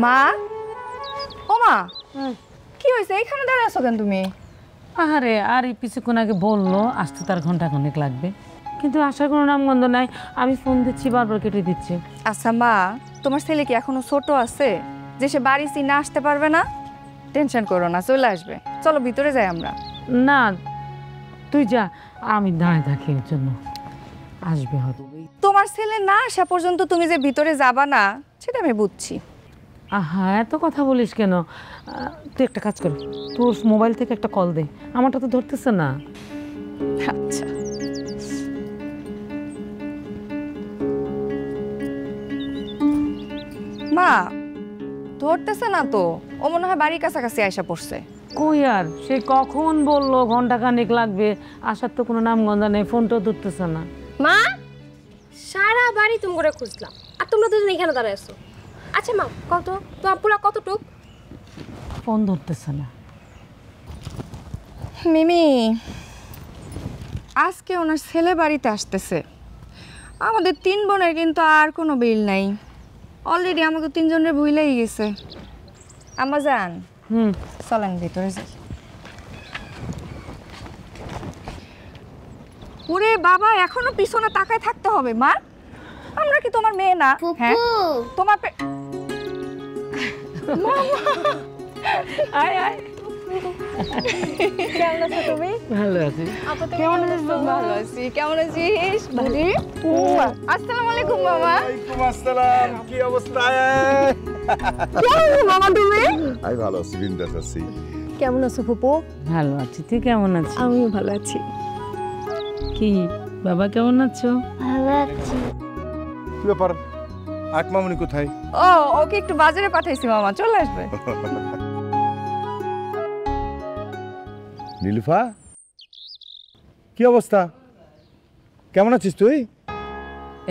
মা, ও মা, কি হয়েছে? এখানে দাঁড়িয়ে আছো কেন তুমি? আরে আর এই কিছুক্ষণ আগে বললো আসতে তার ঘন্টাখানেক লাগবে, কিন্তু আসার কোনো নামগন্ধ নাই। আমি ফোন দিচ্ছি, বারবার কেটে দিচ্ছি। আচ্ছা মা, তোমার ছেলে কি এখনো ছোট আছে যে সে বাড়ি চিনে আসতে পারবে না? টেনশন করো না, চলে আসবে। চলো ভিতরে যাই আমরা। না তুই যা, আমি দাঁড়িয়ে থাকি ওর জন্য। আসবে হয়তো। তোমার ছেলে না আসা পর্যন্ত তুমি যে ভিতরে যাবা না সেটা আমি বুঝছি। আহা, এত কথা বলিস কেন? তুই একটা কাজ কর, তোর মোবাইল থেকে একটা কল দে, আমারটা তো ধরতেছে না। আচ্ছা। মা, ধরতেছে না তো, ও মনে হয় বাড়ির কাছাকাছি আয়সা পড়ছে। কই আর, সে কখন বললো ঘন্টাখানেক লাগবে, আসার তো কোনো নামগন্ধ নেই, ফোনটাও ধরতেছে না। মা, সারা বাড়ি তুমি করে খুঁজলাম, আর তোমরা দুজন এখানে দাঁড়ায় আছো। আচ্ছা মা, কত তো আপুরা কতটুক? ফোন ধরতেছে না। মিমি, আজকে ওনার ছেলে বাড়িতে আসতেছে। আমাদের 3 বোনের কিন্তু আর কোনো বিল নাই। অলরেডি আমাকে 3 জনের ভুলেই গেছে। আম্মা যান, চলেন ভিতরে যাই। ওরে বাবা, এখনো পিছনে তাকায় থাকতে হবে মা? আমরা কি তোমার মেয়ে না? হ্যাঁ, তোমার আয় আয়। কেমন আছো তুমি? ভালো আছি। কেমন আছিস? ভালো আছি। কেমন আছিস? আসসালামু আলাইকুম মামা। ওয়ালাইকুম আসসালাম। কি অবস্থা? কেমন আছো মামা তুমি? আমি ভালো আছি, বিন্দাস আছি। কেমন আছো ফুপু? ভালো আছি, তুই কেমন আছিস? আমিও ভালো আছি। কি বাবা, কেমন আছো? ভালো আছি। কি ব্যাপার, আকমামনি কোথায়? ও, ওকে একটু বাজারে পাঠাইছি মামা, চলে আসবে। নীলুফা, কি অবস্থা? কেমন আছিস তুই?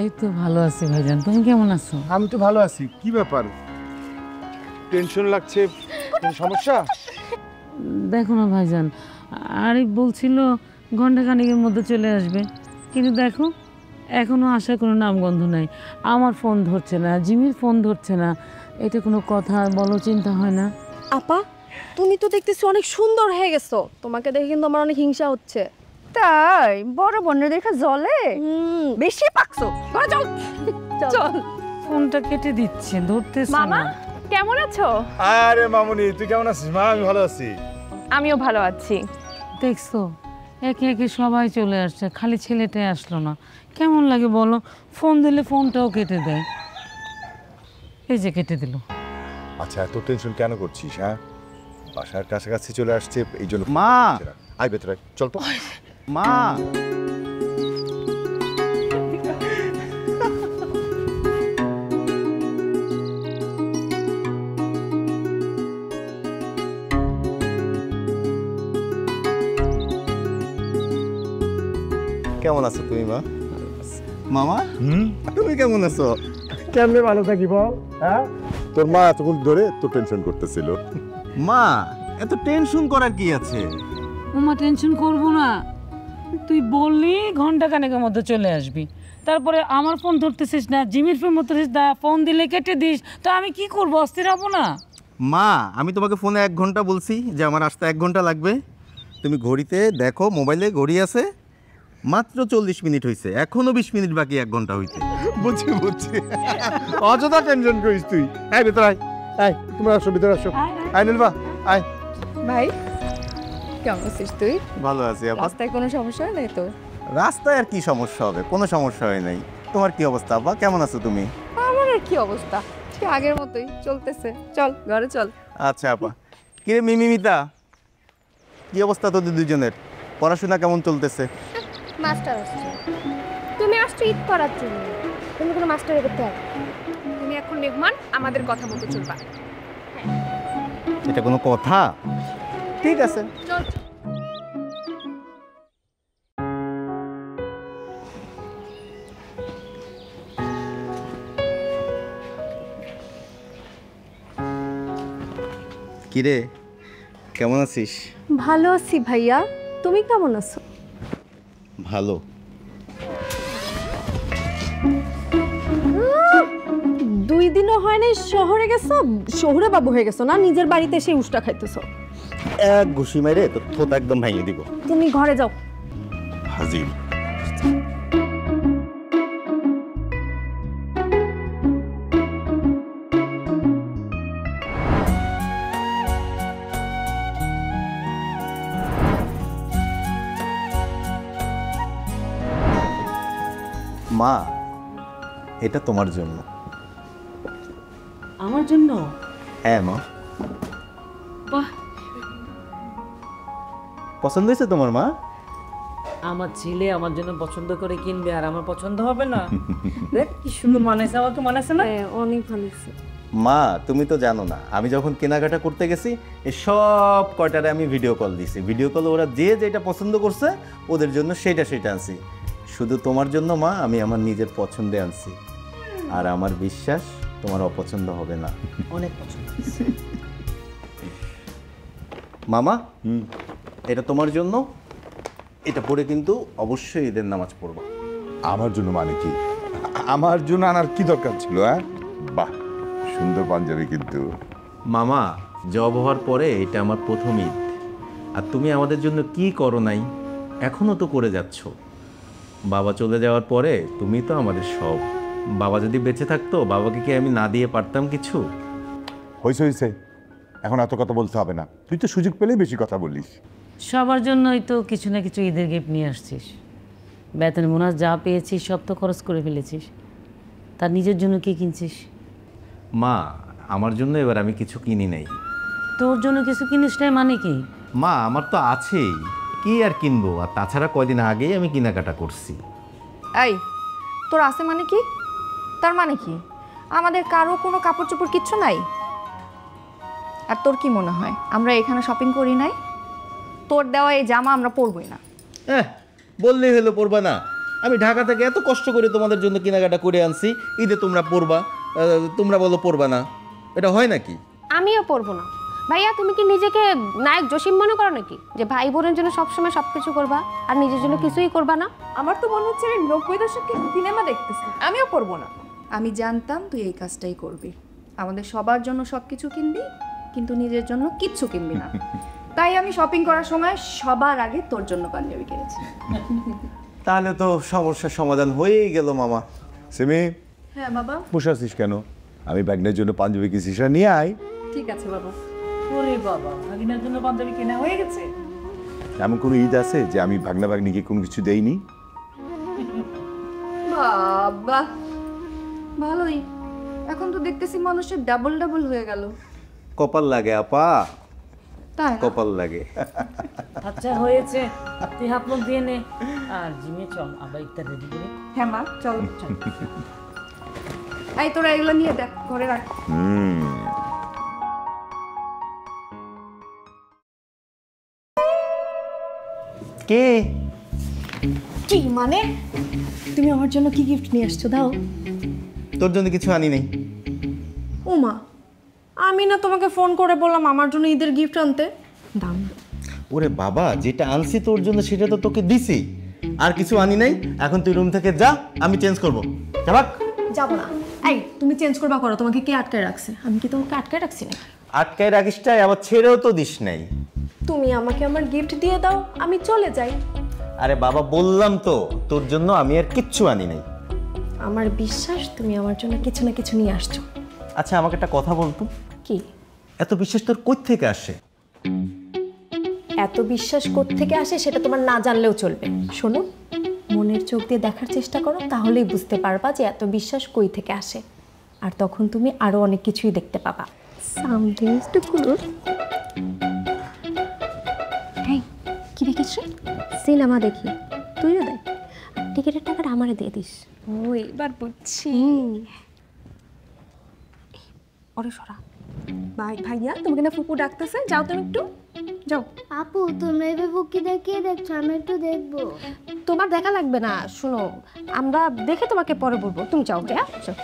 এই তো ভালো আছি ভাইজান, তুমি কেমন আছো? আমি তো ভালো আছি। কি ব্যাপার, টেনশন লাগছে? কোনো সমস্যা? দেখো না ভাইজান, আরিফ বলছিল ঘন্টাখানেকের মধ্যে চলে আসবে, কিন্তু দেখো এখনো আসার কোনো নামগন্ধ নাই। আমার ফোন ধরছে না, জিমির ফোন ধরছে না। এটা কোনো কথা বলো, চিন্তা হয় না? আপা, তুমি তো দেখতেছি অনেক সুন্দর হয়ে গেছো, তোমাকে দেখে কিন্তু আমার অনেক হিংসা হচ্ছে। তাই? বড় বোনের দেখা জলে বেশি পাকছো। ঘরে চল চল। ফোনটা কেটে দিচ্ছে, ধরতেছে মামা, না। কেমন আছো? আরে মামুনি, তুই কেমন আছিস? মা, আমি ভালো আছি। আমিও ভালো আছি। দেখছো, একে একে সবাই চলে আসছে, খালি ছেলেটাই আসলো না। কেমন লাগে বলো? ফোন দিলে ফোনটাও কেটে দেয়। এই যে কেটে দিল। আচ্ছা, এত টেনশন কেন করছিস? হ্যাঁ, বাসার কাছাকাছি চলে আসছে, এই জন্য। মা, আয় ভেতরে, চল তো। মা, কেমন আছো তুমি মা? মামা, তুমি কেমন আছো? কেমনে ভালো থাকি বল? হ্যাঁ, তোর মা এতক্ষণ ধরে তো টেনশন করতেছিল। মা, এত টেনশন করার কি আছে? ওমা, টেনশন করবো না। তুই বললি ঘন্টাখানেকের মধ্যে চলে আসবি, তারপরে আমার ফোন ধরতেছিস না, জিমির ফোন ধরতেছিস না, ফোন দিলে কেটে দিস, তো আমি কি করবো? অস্থির হবো না? মা, আমি তোমাকে ফোনে 1 ঘন্টা বলছি যে আমার আসতে 1 ঘন্টা লাগবে। তুমি ঘড়িতে দেখো, মোবাইলে ঘড়ি আছে, মাত্র 40 মিনিট হয়েছে, এখনো 20 মিনিট বাকি 1 ঘন্টা হইতে। বুঝছি বুঝছি, অযথা টেনশন করিস তুই। আয় ভেতরে আয়, আয় তোমরা আসো, ভিতরে আসো। আয় নীলুফা, আয়। ভাই, কেমন আছিস তুই? ভালো আছি আপা। রাস্তায় কোনো সমস্যা নেই তো? রাস্তায় আর কি সমস্যা হবে? কোনো সমস্যা হয় নাই। তোমার কি অবস্থা আপা, কেমন আছো তুমি? আমার আর কি অবস্থা, ঠিক আগের মতোই চলতেছে। চল ঘরে চল। আচ্ছা আপা। কিরে মিমিমিতা, কি অবস্থা তোদের দুজনের? পড়াশোনা কেমন চলতেছে? মাস্টার আসছে, তুমি আসছো ঈদ করার জন্য, তুমি কোনো মাস্টারে করতে হবে। তুমি এখন মেহমান, আমাদের কথা মতো চলবা। এটা কোনো কথা? ঠিক আছে। চল। কিরে, কেমন আছিস? ভালো আছি ভাইয়া, তুমি কেমন আছো? ভালো। 2 দিনও হয় নাই শহরে গেছো, শহুরে বাবু হয়ে গেছো না, নিজের বাড়িতে এসে উষ্টা খাইতেছো। এক ঘুষি মেরে তোর থোত একদম ভেঙে দিব। তুমি ঘরে যাও। হাজির। মা, এটা তোমার জন্য। আমার জন্য? হ্যাঁ মা। বাহ, পছন্দ হয়েছে তোমার মা? আমার ছেলে আমার জন্য পছন্দ করে কিনবে আর আমার পছন্দ হবে না? দেখ কি সুন্দর মানাইছে, আমাকে মানাইছে না? অনেক ভালো হয়েছে। মা, তুমি তো জানো না, আমি যখন কেনাকাটা করতে গেছি এই সব কয়টারে আমি ভিডিও কল দিছি। ভিডিও কলে ওরা যে যেটা পছন্দ করছে ওদের জন্য সেটা আনছি। শুধু তোমার জন্য মা আমি আমার নিজের পছন্দে আনছি। আর আমার বিশ্বাস তোমার অপছন্দ হবে না। অনেক পছন্দ। মামা, এটা তোমার জন্য। এটা পরে কিন্তু অবশ্যই ঈদের নামাজ পড়বো। আমার জন্য মানে কি? আমার জন্য আনার কি দরকার ছিল? হ্যাঁ, বাহ, সুন্দর পাঞ্জাবি কিন্তু। মামা, জব হওয়ার পরে এটা আমার প্রথম ঈদ। আর তুমি আমাদের জন্য কি করো নাই, এখনো তো করে যাচ্ছ। বাবা চলে যাওয়ার পরে তুমি তো আমাদের সব। বাবা যদি বেঁচে থাকতো, বাবাকে কি আমি না দিয়ে পারতাম কিছু? হয়েছে, এখন এত কথা বলতে হবে না। তুই তো সুযোগ পেলেই বেশি কথা বলিস। সবার জন্যই তো কিছু না কিছু ঈদের গিফট নিয়ে আসছিস। বেতন বোনাস যা পেয়েছিস সব তো খরচ করে ফেলেছিস। তার নিজের জন্য কি কিনছিস? মা, আমার জন্য এবার আমি কিছু কিনি নাই। তোর জন্য কিছু কিনিস নাই মানে কি? মা, আমার তো আছেই, কি আর কিনবো? আর তাছাড়া কয়দিন আগেই আমি কেনাকাটা করছি। এই, তোর আছে মানে কি? তার মানে কি আমাদের কারো কোনো কাপড় চোপড় কিচ্ছু নাই? আর তোর কি মনে হয় আমরা এখানে শপিং করি নাই? তোর দেওয়া এই জামা আমরা পরবই না। বললেই হলো পরবা না? আমি ঢাকা থেকে এত কষ্ট করে তোমাদের জন্য কেনাকাটা করে আনছি, ঈদে তোমরা পরবা, তোমরা বলো পরবা না? এটা হয় নাকি? আমিও পরবো না। ভাইয়া, তুমি কি নিজেকে নায়ক জসিম মনে করো নাকি, যে ভাই বোনের জন্য সবসময় সবকিছু করবা আর নিজের জন্য কিছুই করবা না? আমার তো মনে হচ্ছে 90 দশকের সিনেমা দেখতেছি। আমিও পরবো না। আমি জানতাম তুই এই কাজটাই করবি। আমাদের সবার জন্য সব কিছু কিনবি, কিন্তু নিজের জন্য কিচ্ছু কিনবি না। তাই আমি শপিং করার সময় সবার আগে তোর জন্য পাঞ্জাবি কিনেছি। তাহলে তো সমস্যার সমাধান হয়েই গেল মামা। সেমি, হ্যাঁ বাবা। বসে আছিস কেন? আমি ব্যাগনের জন্য পাঞ্জাবি কিনছি, সেটা নিয়ে আয়। ঠিক আছে বাবা। ওরে বাবা, ভাগিনার জন্য পাঞ্জাবি কেনা হয়ে গেছে? এমন কোনো ঈদ আছে যে আমি ভাগনা ভাগ্নিকে কোনো কিছু দেইনি? বাবা, ভালোই। এখন তো দেখতেছি মানুষের ডাবল ডাবল হয়ে গেল। কপাল লাগে আপা, তাই না? কপাল লাগে। আচ্ছা হয়েছে, তুই হাত মুখ দিয়ে নে আর জিমে চল, আবার ইফতার রেডি করে। হ্যাঁ মা, চল। এই তোরা এগুলো নিয়ে দেখ, ঘরে রাখ। কে? কি মানে? তুমি আমার জন্য কি গিফট নিয়ে আসছো? দাও। তোর জন্য কিছু আনি নাই। ও মা, আমি না তোমাকে ফোন করে বললাম আমার জন্য ঈদের গিফট আনতে? দাও না। ওরে বাবা, যেটা আনছি তোর জন্য সেটা তো তোকে দিছি, আর কিছু আনি নাই। এখন তুই রুম থেকে যা, আমি চেঞ্জ করবো। যাবাক? যাবো না। এই, তুমি চেঞ্জ করবা করো, তোমাকে কে আটকায় রাখছে? আমি কি তোমাকে আটকায় রাখছি না? আটকায় রাখিসটাই, আবার ছেড়েও তো দিস নাই। তুমি আমাকে আমার গিফট দিয়ে দাও, আমি চলে যাই। আরে বাবা, বললাম তো তোর জন্য আমি আর কিচ্ছু আনি নাই। আমার বিশ্বাস তুমি আমার জন্য কিছু না কিছু নিয়ে আসছো। আচ্ছা, আমাকে একটা কথা বলতো, কি? এত বিশ্বাস তোর কই থেকে আসে? এত বিশ্বাস কোত্থেকে আসে সেটা তোমার না জানলেও চলবে। শোনো, মনের চোখ দিয়ে দেখার চেষ্টা করো, তাহলেই বুঝতে পারবা যে এত বিশ্বাস কই থেকে আসে। আর তখন তুমি আরো অনেক কিছুই দেখতে পাবা। কি দেখিস? সিনেমা দেখি। তুইও দেখ, টিকিটের টাকাটা আমারে দিয়ে দিস। ও, এবার বুঝছি। ওরে সরা। ভাইয়া, তোমাকে না ফুপু ডাকতেছে, যাও তুমি একটু যাও। আপু, তোমরা এভাবে কি দেখিয়ে দেখছো? আমি একটু দেখবো। তোমার দেখা লাগবে না, শোনো, আমরা দেখে তোমাকে পরে বলবো। তুমি যাও ভাইয়া, যাও।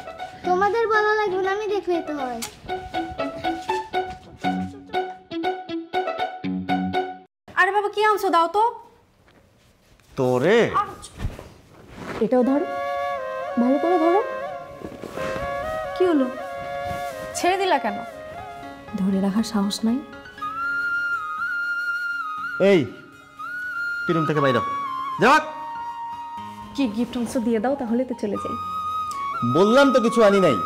তোমাদের বলা লাগবে না, আমি দেখলেই তো হয়। আরে বাবা, কি আনছো? দাও তো। তোরে এটাও ধরো, ভালো করে ধরো। কি হলো? ছেড়ে দিলা কেন? ধরে রাখার সাহস নাই? এই তুই রুম থেকে বাইরে যাওয়া। কি গিফট অংশ দিয়ে দাও তাহলে তো চলে যাই। বললাম তো কিছু আনি নাই।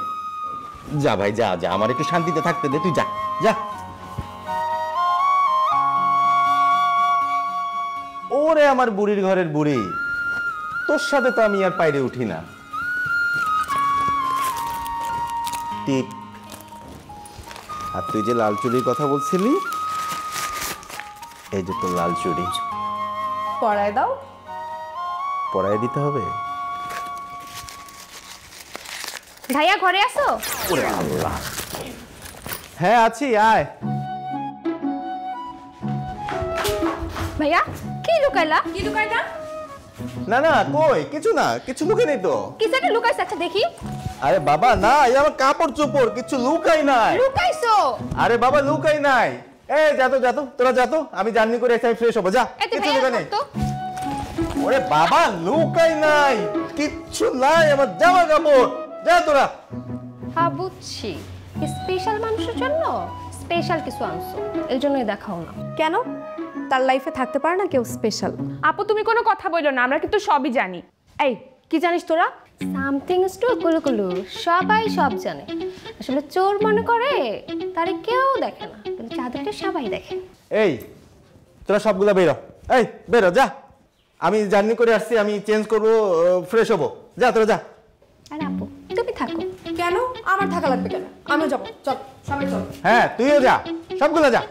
যা ভাই যা যা, আমার একটু শান্তিতে থাকতে দে, তুই যা যা। ওরে আমার বুড়ির ঘরের বুড়ি, তোর সাথে তো আমি আর পাইরে উঠি না। টিপ। আর তুই যে লাল চুড়ির কথা বলছিলি, এই যে তোর লাল চুড়ি, পরায় দাও। পরায় দিতে হবে? ভাইয়া ঘরে আসো? ওরে আল্লাহ, হ্যাঁ আছি, আয়। ভাইয়া কি লুকাইলা? কি লুকাইলা? না না কই কিছু না, কিছু লুকে নেই তো। কিছু একটা লুকাইছে, আচ্ছা দেখি। আরে বাবা না, এই আমার কাপড় চোপড়, কিছু লুকাই নাই। লুকাইছো? আরে বাবা লুকাই নাই। এই যা তো তোরা যা তো, আমি জার্নি করে এসে ফ্রেশ হবো, যা। কিছু লুকাই নেই। ওরে বাবা লুকাই নাই, কিচ্ছু নাই, আমার জামা কাপড়, যা তোরা। হ্যাঁ বুঝছি, স্পেশাল মানুষের জন্য স্পেশাল কিছু আনছো, এই জন্যই দেখাও না। কেন? তার লাইফে থাকতে পারে না কেউ স্পেশাল? আপু তুমি কোনো কথা বলো না, আমরা কিন্তু সবই জানি। এই কি জানিস তোরা? সামথিং ইজ টু কুলুকুলু, সবাই সব জানে। আসলে চোর মনে করে তারে কেউ দেখে না, কিন্তু চাঁদটা সবাই দেখে। এই তোরা সবগুলা বেরো, এই বেরো যা। আমি জার্নি করে আসছি, আমি চেঞ্জ করবো, ফ্রেশ হবো, যা তোরা যা। আর আপু তুমি থাকো। কেন আমার থাকা লাগবে কেন? আমিও যাবো, চল সবাই চল। হ্যাঁ তুইও যা, সবগুলা যা।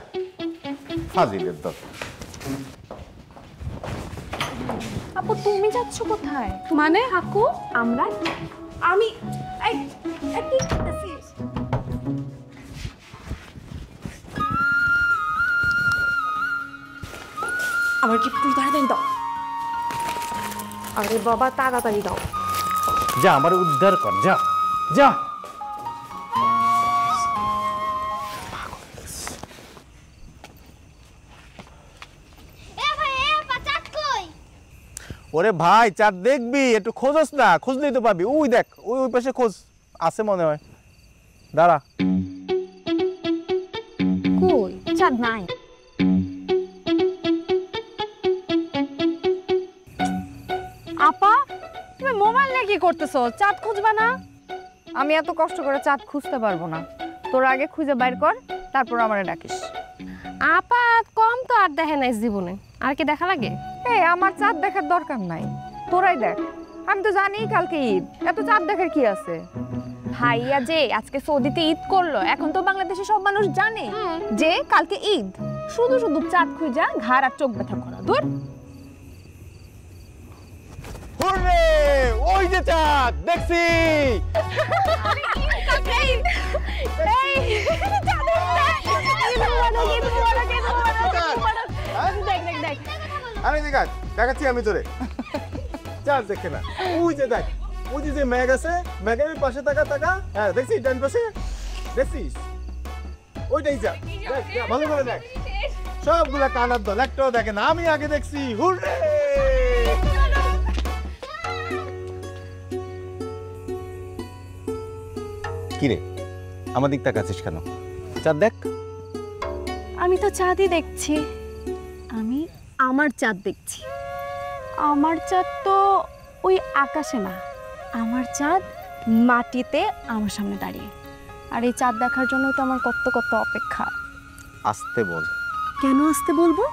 ফাজিলের দল। আপু তুমি যাচ্ছ কোথায়? মানে হাকু আমরা আমি এই কি করতেছিস? আমার কি একটু তাড়াতাড়ি দাও। আরে বাবা তাড়াতাড়ি দাও। যা আমার উদ্ধার কর, যা যা। ওরে ভাই চাঁদ দেখবি, একটু খোঁজস না, খুঁজলেই তো পাবি। ওই দেখ, ওই ওই পাশে খোঁজ, আছে মনে হয়। দাঁড়া। কই চাঁদ নাই? আপা তুমি মোবাইল নিয়ে কি করতেছো? চাঁদ খুঁজবা না? আমি এত কষ্ট করে চাঁদ খুঁজতে পারবো না, তোর আগে খুঁজে বাইর কর, তারপর আমারে ডাকিস। আপা কম তো আর দেখে নাই জীবনে, আর কি দেখা লাগে? এই আমার চাঁদ দেখার দরকার নাই, তোরাই দেখ। আমি তো জানি কালকে ঈদ, এত চাঁদ দেখার কি আছে? ভাইয়া যে আজকে সৌদিতে ঈদ করলো, এখন তো বাংলাদেশে সব মানুষ জানে যে কালকে ঈদ। শুধু শুধু চাঁদ খুঁজা ঘাড় আর চোখ ব্যথা করা দূর। হুররে, ওই যে চাঁদ দেখছি। আরে দেখ, দেখাচ্ছি আমি তোরে। চাঁদ দেখে না, ওই যে দেখ, ওই যে মেঘ আছে, মেঘের পাশে তাকা তাকা। হ্যাঁ দেখছিস, ডান পাশে দেখছিস, ওইটাই চাঁদ। দেখ ভালো করে দেখ, সবগুলা কানার দল, একটাও দেখে না। আমি আগে দেখছি। হুররে। কিরে আমার দিক তাকাচ্ছিস কেন? চাঁদ দেখ। আমি তো চাঁদই দেখছি। আমি আমার চাঁদ দেখছি। আমার চাঁদ তো ওই আকাশে না, আমার চাঁদ মাটিতে আমার সামনে দাঁড়িয়ে। আর এই চাঁদ দেখার জন্য তো আমার কত কত অপেক্ষা। আসতে বল। কেন আসতে বলবো?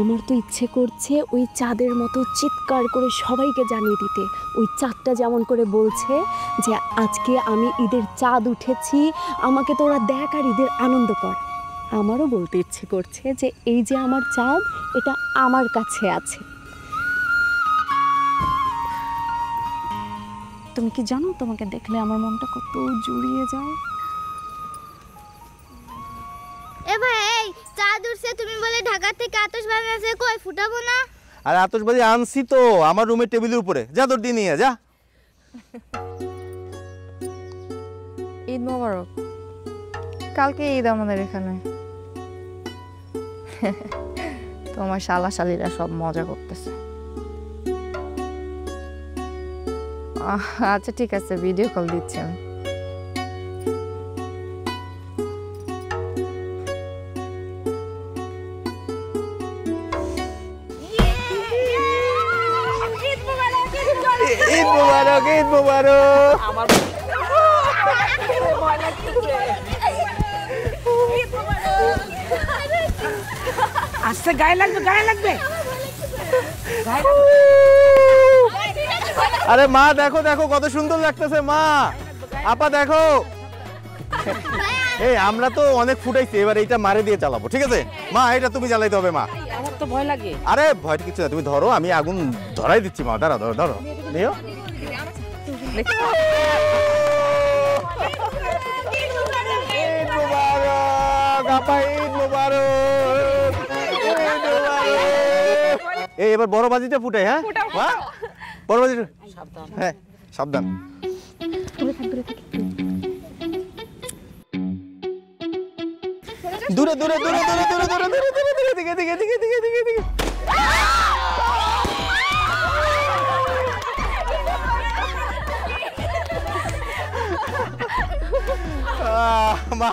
আমার তো ইচ্ছে করছে ওই চাঁদের মতো চিৎকার করে সবাইকে জানিয়ে দিতে। ওই চাঁদটা যেমন করে বলছে যে আজকে আমি ঈদের চাঁদ উঠেছি, আমাকে তোরা দেখ আর ঈদের আনন্দ কর। আমারও বলতে ইচ্ছে করছে যে এই যে আমার চাঁদ, এটা আমার কাছে আছে। তুমি কি জানো, তোমাকে দেখলে আমার মনটা কত জুড়িয়ে যায়। এ ভাই এই চাঁদ উঠছে, তুমি বলে ঢাকা থেকে আতশবাজি আছে, কই ফুটাবো না? আর আতশবাজি আনছি তো আমার রুমের টেবিলের উপরে, যা তোর দিয়ে নিয়ে যা। ঈদ মোবারক। কালকে ঈদ আমাদের এখানে। তোমার শালা শালিরা সব মজা করতেছে। আচ্ছা ঠিক আছে, ভিডিও কল দিচ্ছি আমি। মুবারক, ঈদ মুবারক। আমার ভয় লাগতেছে। আস্তে গায়ে লাগবে, গায়ে লাগবে। আরে মা দেখো দেখো কত সুন্দর লাগতেছে মা। আপা দেখো, এই আমরা তো অনেক ফুটাইছি, এবার এইটা মারে দিয়ে চালাবো, ঠিক আছে মা? এটা তুমি জ্বালাইতে হবে মা। আমার তো ভয় লাগে। আরে ভয় কিছু না, তুমি ধরো, আমি আগুন ধরাই দিচ্ছি মা। দাঁড়া, ধরো ধরো, নিও। ঈদ মুবারক আপা, ঈদ মুবারক, ঈদ মুবারক। এই এবার বড় বাজিটা ফুটাই। হ্যাঁ বড় বাজিটা, হ্যাঁ সাবধান। দূরে দূরে দূরে দূরে দূরে দূরে দূরে দূরে দূরে দিকে দিকে দিকে দিকে দিকে দিকে। মা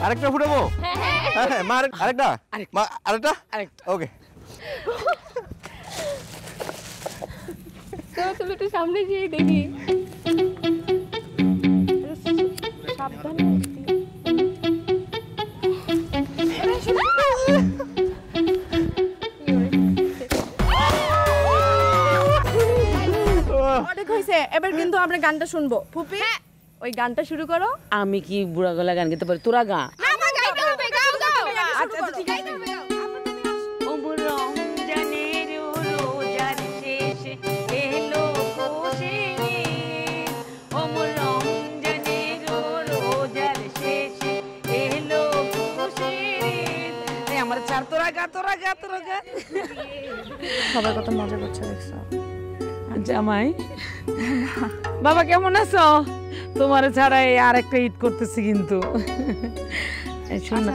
আরেকটা ফুটাবো? হ্যাঁ মা আরেকটা, মা আরেকটা, ওকে। তুমি একটু সামনে গিয়ে দেখি। সাবধানে। অনেক হয়েছে, এবার কিন্তু আমরা গানটা শুনবো। ফুপি ওই গানটা শুরু করো। আমি কি বুড়া গলা গান গাইতে পারি? তোরা গা। আচ্ছা ঠিক আছে। সবাই কত মজা করছে দেখছো? জামাই বাবা কেমন আছো? তোমার ছাড়া এই আরেকটা ঈদ করতেছি কিন্তু।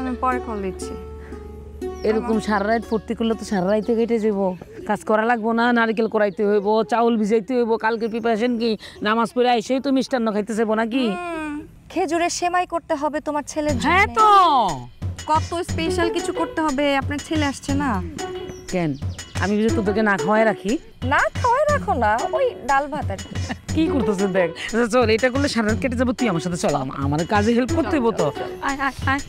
আমি পরে কল দিচ্ছি। এরকম সারা রাত ফুর্তি করলে তো সারা রাইতে কেটে যাবো। কাজ করা লাগবো না, নারকেল করাইতে হইব, চাউল ভিজাইতে হইব, কালকে প্রিপারেশন কি? নামাজ পড়ে এসেই তো মিষ্টান্ন খাইতে যাবো নাকি? খেজুরের সেমাই করতে হবে তোমার ছেলের জন্য। হ্যাঁ তো কত স্পেশাল কিছু করতে হবে, আপনার ছেলে আসছে না। কেন আমি বুঝি তোদেরকে না খাওয়াই রাখি? না খাওয়াই রাখো না, ওই ডাল ভাত আর কি করতেছে দেখ। চল, এটা করলে সারা রাত কেটে যাবো, তুই আমার সাথে চল, আমার কাজে হেল্প করতে হইব তো। আয় আয় আয়।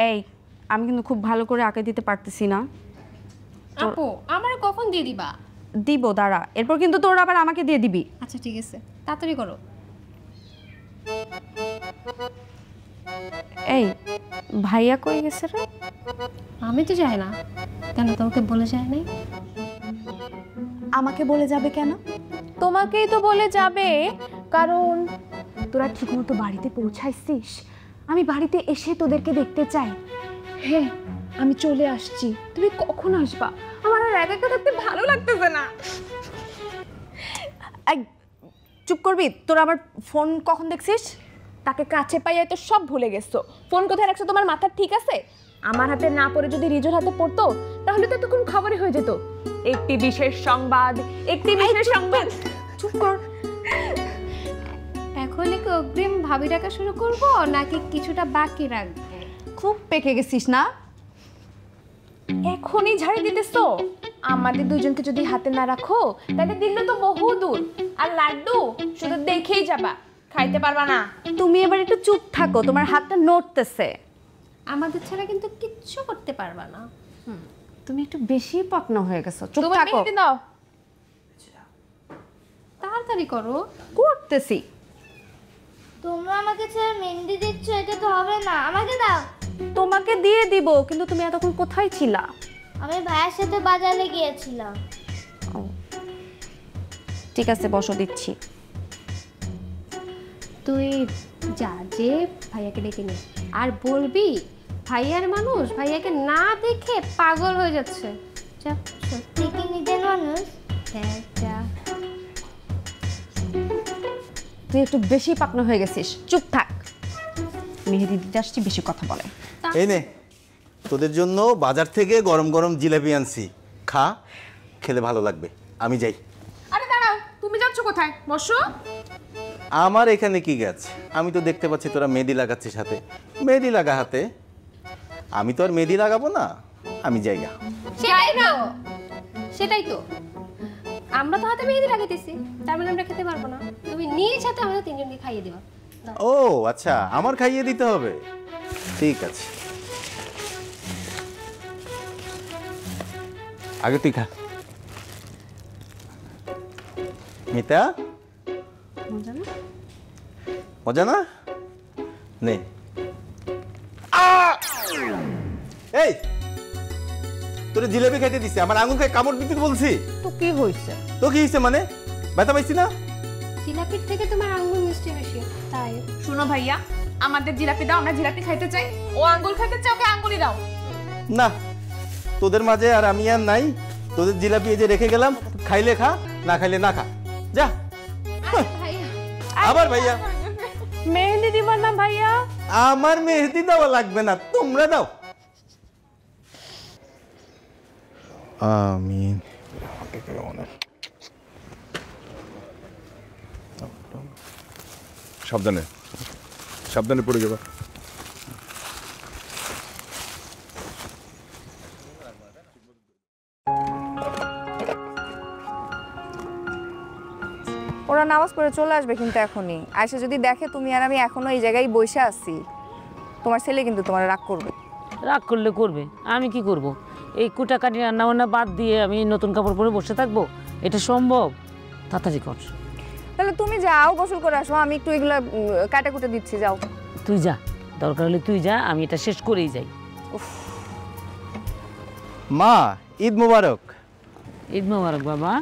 এই আমি কিন্তু খুব ভালো করে আঁকে দিতে পারতেছি না। আপু আমার কখন দিয়ে দিবা? দিব, দাঁড়া, এরপর কিন্তু তোর আবার আমাকে দিয়ে দিবি। আচ্ছা ঠিক আছে, তাড়াতাড়ি করো। এই ভাইয়া কই গেছে রে? আমি তো যাই না। কেন, তোমাকে বলে যায় নাই? আমাকে বলে যাবে কেন? তোমাকেই তো বলে যাবে, কারণ তোরা ঠিকমতো বাড়িতে পৌঁছাইছিস। আমি বাড়িতে এসে তোদেরকে দেখতে চাই। হ্যাঁ আমি চলে আসছি, তুমি কখন আসবা? আমার আর একা একা থাকতে ভালো লাগতেছে না। চুপ করবি? তোর আবার ফোন কখন দেখছিস? তাকে কাছে পাইয়া তো সব ভুলে গেছো। ফোন কোথায় রাখছো তোমার মাথার ঠিক আছে? আমার হাতে না পড়ে যদি রিজুর হাতে পড়তো তাহলে তো তখন খবরই হয়ে যেত। একটি বিশেষ সংবাদ, একটি বিশেষ সংবাদ। চুপ কর। এখন কি অগ্রিম ভাবি রাখা শুরু করব নাকি কিছুটা বাকি রাখবো? খুব পেকে গেছিস না? এখনই ঝাড়ি দিতেছো? আমাদের দুজনকে যদি হাতে না রাখো তাহলে দিল্লি তো বহু দূর, আর লাড্ডু শুধু দেখেই যাবা, খাইতে পারবা না। তুমি এবার একটু চুপ থাকো, তোমার হাতটা নড়তেছে। আমাদের ছাড়া কিন্তু কিচ্ছু করতে পারবা না। তুমি একটু বেশি পাকনা হয়ে গেছো, চুপ তুমি থাকো। মেহেদি দাও। তাড়াতাড়ি করো। করতেছি। তোমরা আমাকে ছেড়ে মেহেন্দি দিচ্ছ, এটা তো হবে না, আমাকে দাও। তোমাকে দিয়ে দিব, কিন্তু তুমি এতক্ষণ কোথায় ছিলা? আমি ভাইয়ের সাথে বাজারে গিয়েছিলাম। ঠিক আছে বসো, দিচ্ছি। তুই যা, যে ভাইয়াকে ডেকে নে, আর বলবি ভাইয়ার মানুষ ভাইয়াকে না দেখে পাগল হয়ে যাচ্ছে। যা। সত্যি কি নিজের মানুষ? হ্যাঁ যা। তুই একটু বেশি পাকনা হয়ে গেছিস, চুপ থাক। মেহেদি দিতে আসছি, বেশি কথা বলে। এই নে তোদের জন্য বাজার থেকে গরম গরম জিলাপি আনছি, খা, খেলে ভালো লাগবে। আমি যাই। আরে দাঁড়াও, তুমি যাচ্ছ কোথায়? বসো। আমার এখানে কি গেছে? আমি তো দেখতে পাচ্ছি তোরা মেহেদি লাগাচ্ছিস হাতে। মেহেদি লাগা হাতে, আমি তো আর মেহেদি লাগাবো না। আমি যাইগা। সেটাই না, সেটাই তো আমরা তো হাতে মেহেদি লাগাইতেছি, তার মানে আমরা খেতে পারবো না। তুমি নিজ হাতে আমাদের তিনজনকে খাইয়ে দিবা। ও আচ্ছা, আমার খাইয়ে দিতে হবে, ঠিক আছে। আগে তুই খা। মিতা, মজা না? নে। এই তোরে জিলেবি খাইতে দিছে, আমার আঙুল খাই কামড় দিতে বলছি। তো কি হয়েছে? তো কি হয়েছে মানে? ব্যথা পাইছি না? জিলাপির থেকে তোমার আঙ্গুল মিষ্টি বেশি, তাই। শোনো ভাইয়া, আমাদের জিলাপি দাও, আমরা জিলাপি খাইতে চাই। ও আঙ্গুল খাইতে চাই, ওকে আঙ্গুলি দাও। না, তোদের মাঝে আর আমি আর নাই। তোদের জিলাপি এই যে রেখে গেলাম, খাইলে খা, না খাইলে না খা, যা। আবার ভাইয়া মেহেদি দিবার না ভাইয়া? আমার মেহেদি দেওয়া লাগবে না, তোমরা দাও। আমিন। সাবধানে সাবধানে পড়ে যাবা। ওরা নামাজ পড়ে চলে আসবে কিন্তু এখনই। আয়সা যদি দেখে তুমি আর আমি এখনো এই জায়গায় বসে আছি, তোমার ছেলে কিন্তু তোমার রাগ করবে। রাগ করলে করবে, আমি কি করব? এই কুটাকাটি রান্না বান্না বাদ দিয়ে আমি নতুন কাপড় পরে বসে থাকবো? এটা সম্ভব? তাড়াতাড়ি কর। তাহলে তুমি যাও, গোসল করে আসো, আমি একটু এগুলা কাটা কুটে দিচ্ছি, যাও। তুই যা, দরকার হলে তুই যা, আমি এটা শেষ করেই যাই। মা, ঈদ মোবারক। ঈদ মোবারক বাবা।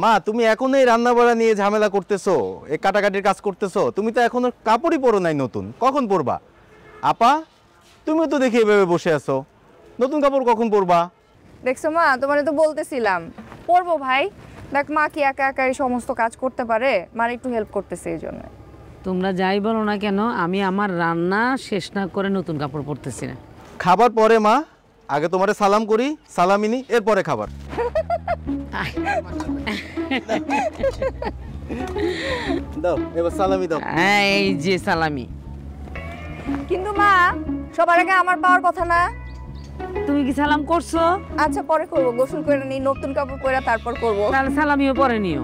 মা, তুমি এখন এই রান্না বাড়া নিয়ে ঝামেলা করতেছো, এই কাটাকাটির কাজ করতেছো, তুমি তো এখনো কাপড়ই পরো নাই নতুন, কখন পরবা? আপা, তুমিও তো দেখি এভাবে বসে আছো, নতুন কাপড় কখন পরবা? দেখছো মা, তোমার তো বলতেছিলাম পরবো ভাই। দেখ মা কি একা একা এই সমস্ত কাজ করতে পারে, মার একটু হেল্প করতেছে এই জন্য। তোমরা যাই বলো না কেন, আমি আমার রান্না শেষ না করে নতুন কাপড় পরতেছি না। খাবার পরে মা, আগে তোমারে সালাম করি, সালামিনি, এরপরে খাবার। দাও, এবার সালামি দাও। এই যে সালামি। কিন্তু মা, সবার আগে আমার পাওয়ার কথা না। তুমি কি সালাম করছো? আচ্ছা পরে করবো, গোসল করে নিই, নতুন কাপড় পরে তারপর করবো। তাহলে সালামিও পরে নিও।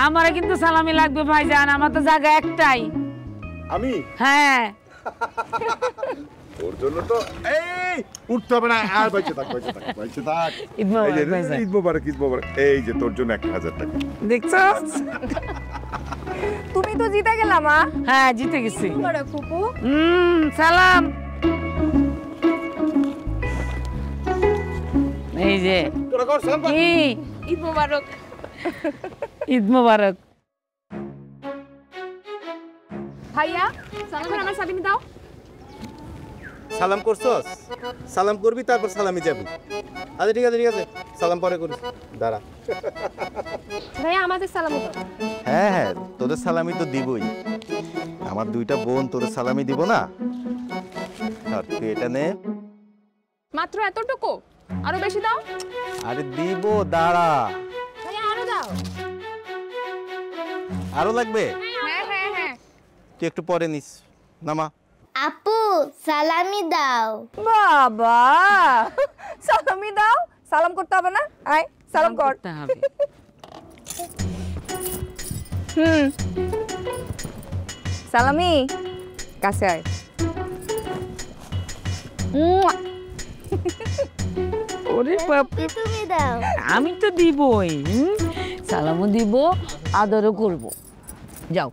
আমারে কিন্তু সালামি লাগবে ভাইজান, আমার তো জায়গা একটাই। আমি? হ্যাঁ। ওর জন্য তো এই উঠতে হবে না, আর বাইচে থাক, বাইচে থাক, বাইচে থাক। ঈদ মোবারক এই যে, ভাইজান। ঈদ মোবারক, ঈদ মোবারক। এই যে তোর জন্য 1000 টাকা। দেখছো? তুমি তো জিতে গেলা মা। হ্যাঁ, জিতে গেছি। ফুপু সালাম। এই যে কি? ঈদ মোবারক। ঈদ মোবারক। ভাইয়া, এখন আমার সালামি দাও। সালাম করছস? সালাম করবি, তারপর সালামি যাবি। আচ্ছা ঠিক আছে, ঠিক আছে, সালাম পরে করিস, দাঁড়া। ভাইয়া আমাদের সালাম দাও। হ্যাঁ হ্যাঁ, তোদের সালামি তো দিবই। আমার দুইটা বোন তোদের সালামি দিব না? আর তুই এটা নে। মাত্র এতটুকু? আরো বেশি দাও। আরে দিব, দাঁড়া। ভাইয়া আরো দাও। আরো লাগবে? হ্যাঁ হ্যাঁ হ্যাঁ। তুই একটু পরে নিস, নামা। আপু সালামি দাও। বাবা, সালামি দাও। সালাম করতে হবে না? আয় সালাম কর। করতে হবে। সালামি, কাছে আয়। ওরে বাপ, তুমি দাও। আমি তো দিবই। সালামও দিব, আদরও করব। যাও।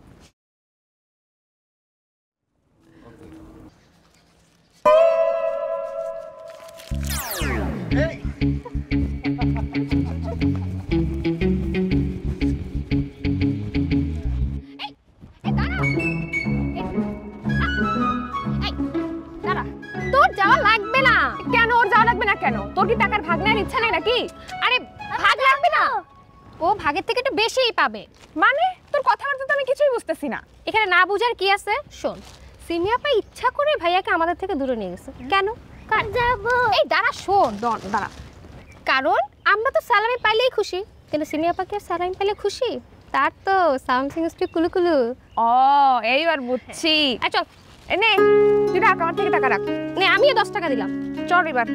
দাঁড়া, তোর যাওয়া লাগবে না। কেন ওর যাওয়া লাগবে না কেন? তোর কি টাকার ভাগ নেওয়ার ইচ্ছা নেই নাকি? আরে ভাগ লাগবে না, ও ভাগের থেকে একটু বেশিই পাবে। মানে তোর কথাবার্তা তো আমি কিছুই বুঝতেছি না। এখানে না বুঝার কি আছে? শোন, সিমি আপা ইচ্ছা করে ভাইয়াকে আমাদের থেকে দূরে নিয়ে গেছে। কেন? যাবো। এই দাঁড়া, শোন, দাঁড়া। কারণ আমরা তো সালামি পাইলেই খুশি, কিন্তু সিমি আপা কি আর সালামি পাইলে খুশি? তার তো সামথিং ইজ টু কুলুকুলু। ও, এইবার বুঝছি। চল এনে তুই রাখ, আমার থেকে টাকা রাখ। নে, আমিও 10 টাকা দিলাম। চল এবার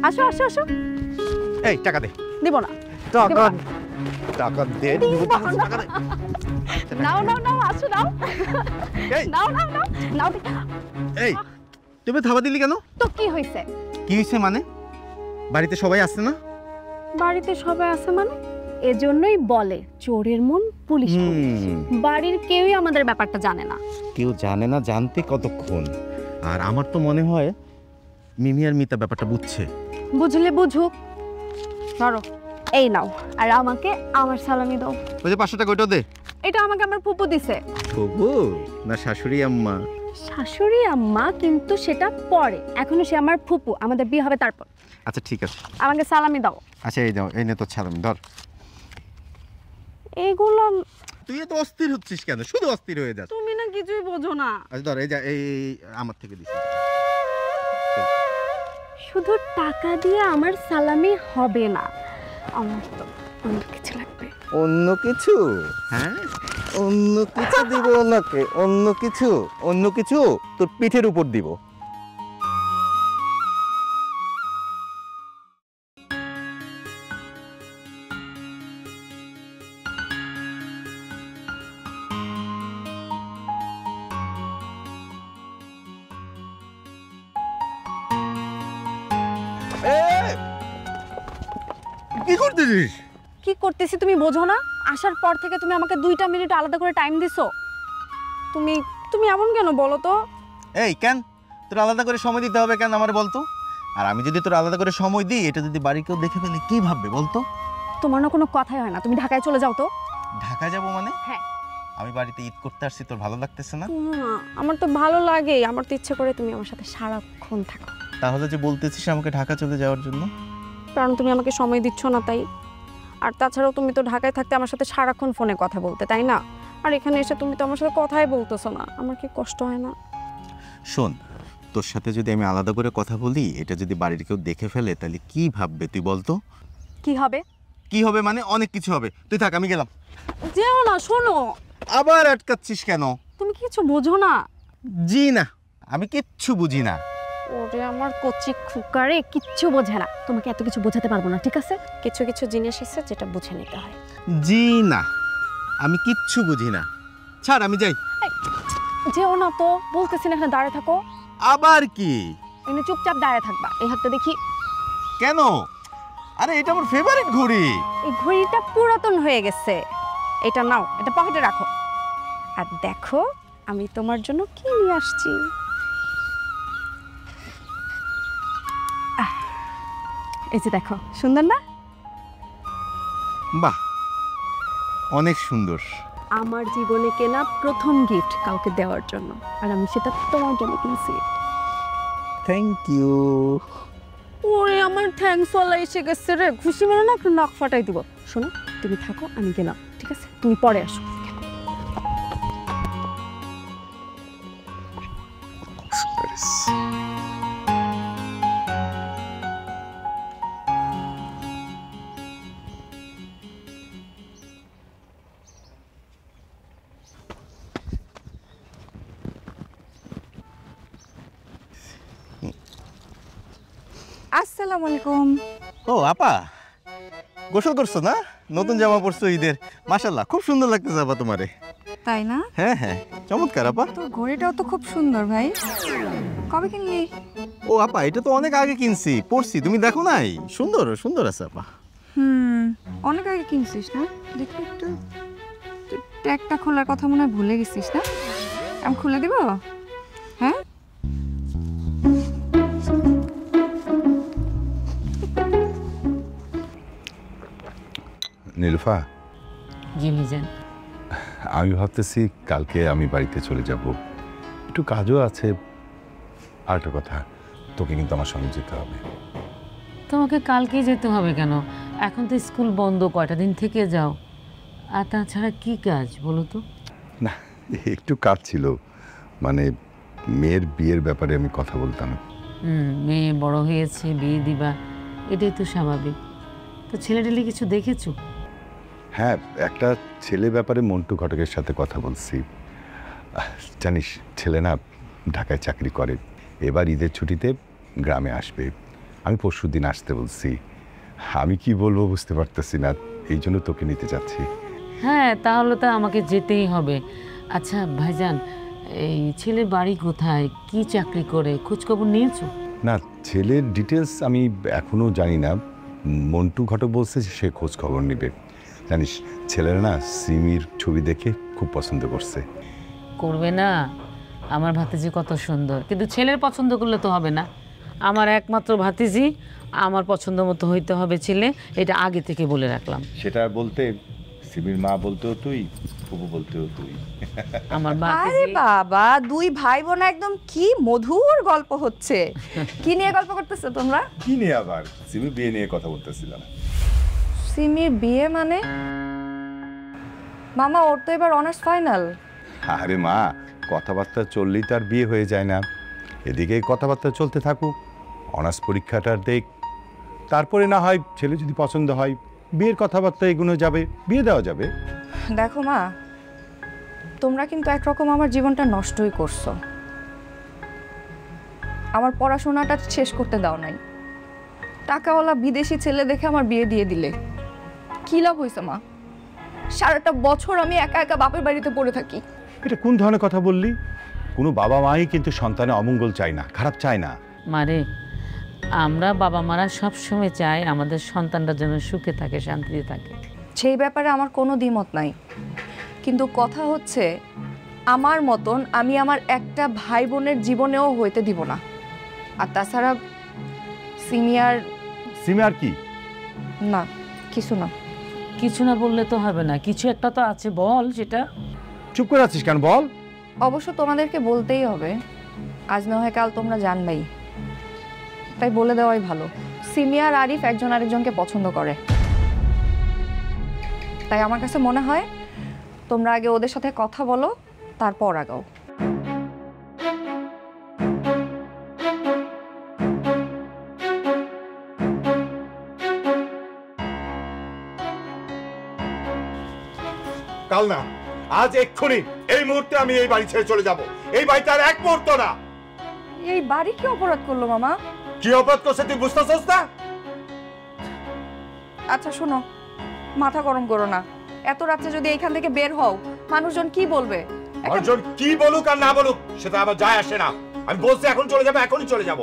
আসো আসো আসো। এই টাকা দে। দিব না। টাকা টাকা দে। নাও নাও নাও আসো নাও। এই নাও নাও নাও নাও। এই তুমি থাবা দিলি কেন? তো কি হইছে? কি হইছে মানে? বাড়িতে সবাই আছে না? বাড়িতে সবাই আছে মানে এজন্যই বলে চোরের মন পুলিশ পুলিশ। বাড়ির কেউই আমাদের ব্যাপারটা জানে না। কেউ জানে না, জানতে কতক্ষণ? আর আমার তো মনে হয় মিমি আর মিতা ব্যাপারটা বুঝছে। বুঝলে বুঝুক। ধরো এই নাও, আর আমাকে আমার সালামি দাও। ওই যে 500 টাকা ওইটা দে। এটা আমাকে আমার ফুপু দিছে। ফুপু না শাশুড়ি আম্মা? শাশুড়ি আম্মা, কিন্তু সেটা পরে, এখনো সে আমার ফুপু, আমাদের বিয়ে হবে তারপর। আচ্ছা ঠিক আছে, আমাকে সালামি দাও। আচ্ছা এই দাও, এই নে তোর সালামি ধর। এইগুলো তুই এত অস্থির হচ্ছিস কেন? শুধু অস্থির হয়ে যাস। তুমি না কিছুই বোঝো না। আচ্ছা ধর, এই যা, এই আমার থেকে দিছি। শুধু টাকা দিয়ে আমার সালামি হবে না, আমার তো অন্য কিছু লাগবে। অন্য কিছু? হ্যাঁ, অন্য কিছু দিব ওনাকে। অন্য কিছু? অন্য কিছু তোর পিঠের উপর দিব। কি করতেছিস? কি করতেছি তুমি বোঝো না? আসার পর থেকে তুমি আমাকে 2টা মিনিট আলাদা করে টাইম দিছো। তুমি তুমি এমন কেন বলো তো? এই কেন তোর আলাদা করে সময় দিতে হবে কেন আমার বলতো? আর আমি যদি তোর আলাদা করে সময় দিই, এটা যদি বাড়ি কেউ দেখে ফেলে কি ভাববে বলতো? তোমার না কোনো কথাই হয় না, তুমি ঢাকায় চলে যাও তো। ঢাকা যাব মানে? হ্যাঁ। আমি বাড়িতে ঈদ করতে আসছি, তোর ভালো লাগতেছে না? আমার তো ভালো লাগে, আমার তো ইচ্ছে করে তুমি আমার সাথে সারাক্ষণ থাকো। তাহলে যে বলতেছিস আমাকে ঢাকা চলে যাওয়ার জন্য? কারণ তুমি আমাকে সময় দিচ্ছ না তাই। আর তাছাড়াও তুমি তো ঢাকায় থাকতে আমার সাথে সারাক্ষণ ফোনে কথা বলতে, তাই না? আর এখানে এসে তুমি তো আমার সাথে কথাই বলতেছো না, আমার কি কষ্ট হয় না? শোন, তোর সাথে যদি আমি আলাদা করে কথা বলি, এটা যদি বাড়ির কেউ দেখে ফেলে তাহলে কি ভাববে তুই বলতো? কি হবে? কি হবে মানে অনেক কিছু হবে। তুই থাক, আমি গেলাম। যেও না, শোনো। আবার আটকাচ্ছিস কেন? তুমি কিছু বোঝো না? জি না, আমি কিচ্ছু বুঝি না। ওরে আমার কচি খুকারে, কিচ্ছু বোঝে না। তোমাকে এত কিছু বোঝাতে পারবো না, ঠিক আছে? কিছু কিছু জিনিস আছে যেটা বুঝে নিতে হয়। জি না, আমি কিচ্ছু বুঝি না। ছাড়, আমি যাই। যেও না তো, বলতেছি না, এখানে দাঁড়িয়ে থাকো। আবার কি? এখানে চুপচাপ দাঁড়িয়ে থাকবা। এই হাতটা দেখি। কেন? আরে এটা আমার ফেভারিট ঘড়ি। এই ঘড়িটা পুরাতন হয়ে গেছে, এটা নাও, এটা পকেটে রাখো। আর দেখো আমি তোমার জন্য কি নিয়ে আসছি। এই যে দেখো, সুন্দর না? বাহ, অনেক সুন্দর। আমার জীবনে কেনা প্রথম গিফট কাউকে দেওয়ার জন্য, আর আমি সেটা তোমার জন্য কিনছি। Thank you. ওরে আমার থ্যাঙ্কস ওয়ালা এসে গেছে রে, খুশি মেরে না একটু নাক ফাটাই দিব। শোনো, তুমি থাকো, আমি গেলাম, ঠিক আছে? তুমি পরে আসো। আসসালামু আলাইকুম। ও আপা, গোসল করছো না? নতুন জামা পরছো ঈদের, মাশাআল্লাহ খুব সুন্দর লাগতেছে আপা তোমারে। তাই না? হ্যাঁ হ্যাঁ, চমৎকার আপা। তোর ঘড়িটাও তো খুব সুন্দর ভাই, কবে কিনলি? ও আপা, এটা তো অনেক আগে কিনছি, পরছি, তুমি দেখো নাই? সুন্দর সুন্দর আছে আপা। অনেক আগে কিনছিস না? দেখি একটু, ট্যাগটা খোলার কথা মনে হয় ভুলে গেছিস না? আমি খুলে দিব? হ্যাঁ, নীলুফা, জি মিজান। আমি ভাবতেছি কালকে আমি বাড়িতে চলে যাব, একটু কাজও আছে। আর একটা কথা, তোকে কিন্তু আমার সঙ্গে যেতে হবে। তোমাকে কালকেই যেতে হবে কেন? এখন তো স্কুল বন্ধ, কয়টা দিন থেকে যাও। আর তাছাড়া কি কাজ বলো তো? না, একটু কাজ ছিল, মানে মেয়ের বিয়ের ব্যাপারে আমি কথা বলতাম। মেয়ে বড় হয়েছে, বিয়ে দিবা, এটাই তো স্বাভাবিক। তো ছেলেটেলে কিছু দেখেছো? হ্যাঁ, একটা ছেলে ব্যাপারে মন্টু ঘটকের সাথে কথা বলছি। জানিস, ছেলে না ঢাকায় চাকরি করে, এবার ঈদের ছুটিতে গ্রামে আসবে। আমি পরশুদিন আসতে বলছি। আমি কি বলবো বুঝতে পারতেছি না, এই জন্য তোকে নিতে যাচ্ছি। হ্যাঁ, তাহলে তো আমাকে যেতেই হবে। আচ্ছা ভাইজান, এই ছেলের বাড়ি কোথায়, কি চাকরি করে, খোঁজখবর নিয়েছো? না, ছেলের ডিটেলস আমি এখনও জানি না। মন্টু ঘটক বলছে যে সে খোঁজ খবর নেবে। জানিস, ছেলেরা না সিমির ছবি দেখে খুব পছন্দ করছে। করবে না? আমার ভাতিজি কত সুন্দর, কিন্তু ছেলের পছন্দ করলে তো হবে না। আমার একমাত্র ভাতিজি, আমার পছন্দ মতো হইতে হবে ছেলে, এটা আগে থেকে বলে রাখলাম। সেটা বলতে সিমির মা বলতেও তুই, ফুপু বলতেও তুই। আমার আরে ভাতিজি বাবা, দুই ভাই বোন একদম কি মধুর গল্প হচ্ছে। কি নিয়ে গল্প করতেছো তোমরা? কি নিয়ে আবার? সিমি বিয়ে নিয়ে কথা বলতেছিলাম। সিমির বিয়ে মানে? মামা, ওর তো এবার অনার্স ফাইনাল। আরে মা, কথাবার্তা চললেই তার বিয়ে হয়ে যায় না। এদিকে কথাবার্তা চলতে থাকুক, অনার্স পরীক্ষাটার দেখ, তারপরে না হয় ছেলে যদি পছন্দ হয় বিয়ের কথাবার্তা এগুলো যাবে, বিয়ে দেওয়া যাবে। দেখো মা, তোমরা কিন্তু একরকম আমার জীবনটা নষ্টই করছো। আমার পড়াশোনাটা শেষ করতে দাও নাই, টাকাওয়ালা বিদেশি ছেলে দেখে আমার বিয়ে দিয়ে দিলে। কি লাভ হয়েছে মা? সারাটা বছর আমি একা একা বাপের বাড়িতে পড়ে থাকি। এটা কোন ধরনের কথা বললি? কোনো বাবা মাই কিন্তু সন্তানের অমঙ্গল চায় না, খারাপ চায় না। মারে, আমরা বাবা মারা সবসময় চাই আমাদের সন্তানরা যেন সুখে থাকে, শান্তিতে থাকে। সেই ব্যাপারে আমার কোনো দ্বিমত নাই, কিন্তু কথা হচ্ছে আমার মতন আমি আমার একটা ভাই বোনের জীবনেও হইতে দিব না। আর তাছাড়া সিমি আর কি? না, কিছু না। কিছু না বললে তো হবে না, কিছু একটা তো আছে, বল সেটা। চুপ করে আছিস কেন, বল। অবশ্য তোমাদেরকে বলতেই হবে, আজ না হয় কাল তোমরা জানবেই, তাই বলে দেওয়াই ভালো। সিমি আর আরিফ একজন আরেকজনকে পছন্দ করে, তাই আমার কাছে মনে হয় তোমরা আগে ওদের সাথে কথা বলো, তারপর আগাও। কাল না, আজ এক্ষুনি, এই মুহূর্তে আমি এই বাড়ি ছেড়ে চলে যাব। এই বাড়িতে আর এক মুহূর্ত না। এই বাড়ি কি অপরাধ করলো মামা? কি অপরাধ করছে তুই বুঝতেছস না? আচ্ছা শোনো, মাথা গরম করো না। এত রাত্রে যদি এইখান থেকে বের হও, মানুষজন কি বলবে? মানুষজন কি বলুক আর না বলুক সেটা আমার যায় আসে না। আমি বলছি এখন চলে যাবো, এখনই চলে যাব।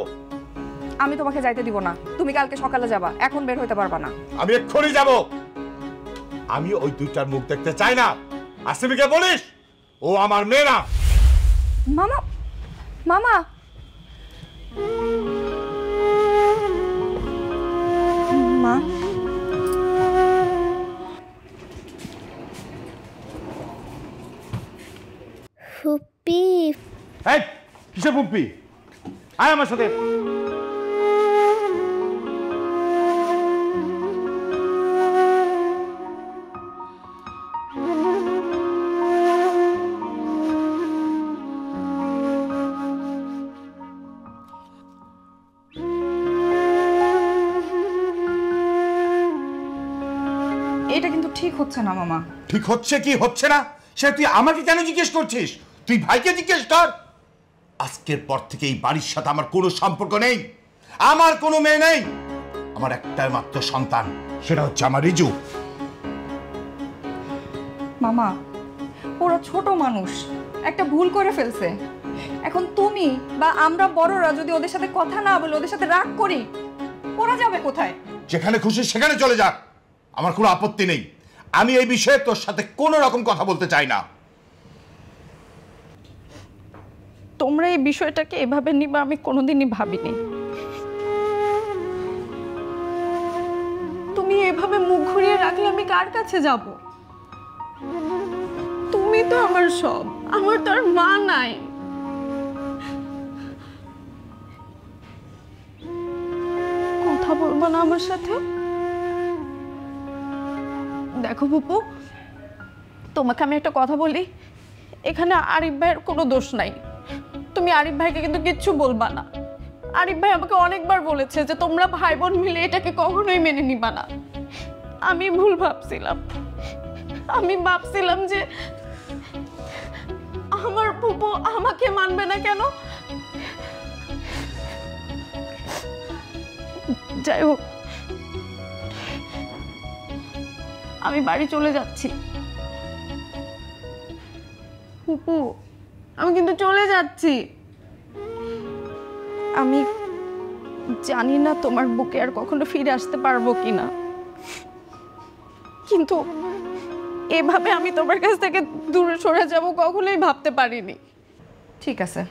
আমি তোমাকে যাইতে দিব না। তুমি কালকে সকালে যাবা, এখন বের হইতে পারবা না। আমি এক্ষুনি যাব। আমি ওই দুইটার মুখ দেখতে চাই না। আসিমিকে বলিস ও আমার মেয়ে না। মামা, মামা, মা, ফুপি। এই কিসের ফুপি? আয় আমার সাথে। এটা কিন্তু ঠিক হচ্ছে না মামা। ঠিক হচ্ছে কি হচ্ছে না সে তুই আমাকে কেন জিজ্ঞেস করছিস? তুই ভাইকে জিজ্ঞেস কর। আজকের পর থেকে এই বাড়ির সাথে আমার কোনো সম্পর্ক নেই। আমার কোনো মেয়ে নেই। আমার একটাই মাত্র সন্তান, সেটা হচ্ছে আমার রিজু। মামা, ওরা ছোট মানুষ, একটা ভুল করে ফেলছে। এখন তুমি বা আমরা বড়রা যদি ওদের সাথে কথা না বলে ওদের সাথে রাগ করি, ওরা যাবে কোথায়? যেখানে খুশি সেখানে চলে যাক, আমার কোনো আপত্তি নেই। আমি এই বিষয়ে তোর সাথে কোনো রকম কথা বলতে চাই না। তোমরা এই বিষয়টাকে এভাবে নিবা আমি কোনোদিনই ভাবিনি। তুমি এভাবে মুখ ঘুরিয়ে রাখলে আমি কার কাছে যাব? তুমি তো আমার সব, আমার তো আর মা নাই। কথা বলবো না আমার সাথে? দেখো বুপু, তোমাকে আমি একটা কথা বলি, এখানে আরিফ ভাইয়ের কোনো দোষ নাই। তুমি আরিফ ভাইকে কিন্তু কিচ্ছু বলবা না। আরিফ ভাই আমাকে অনেকবার বলেছে যে তোমরা ভাই বোন মিলে এটাকে কখনোই মেনে নিবা না। আমি ভুল ভাবছিলাম। আমি ভাবছিলাম যে আমার বুপু আমাকে মানবে না কেন, যাই হোক, আমি বাড়ি চলে যাচ্ছি। ফুপু, আমি কিন্তু চলে যাচ্ছি। আমি জানি না তোমার বুকে আর কখনো ফিরে আসতে পারবো কিনা, কিন্তু এভাবে আমি তোমার কাছ থেকে দূরে সরে যাব কখনোই ভাবতে পারিনি। ঠিক আছে,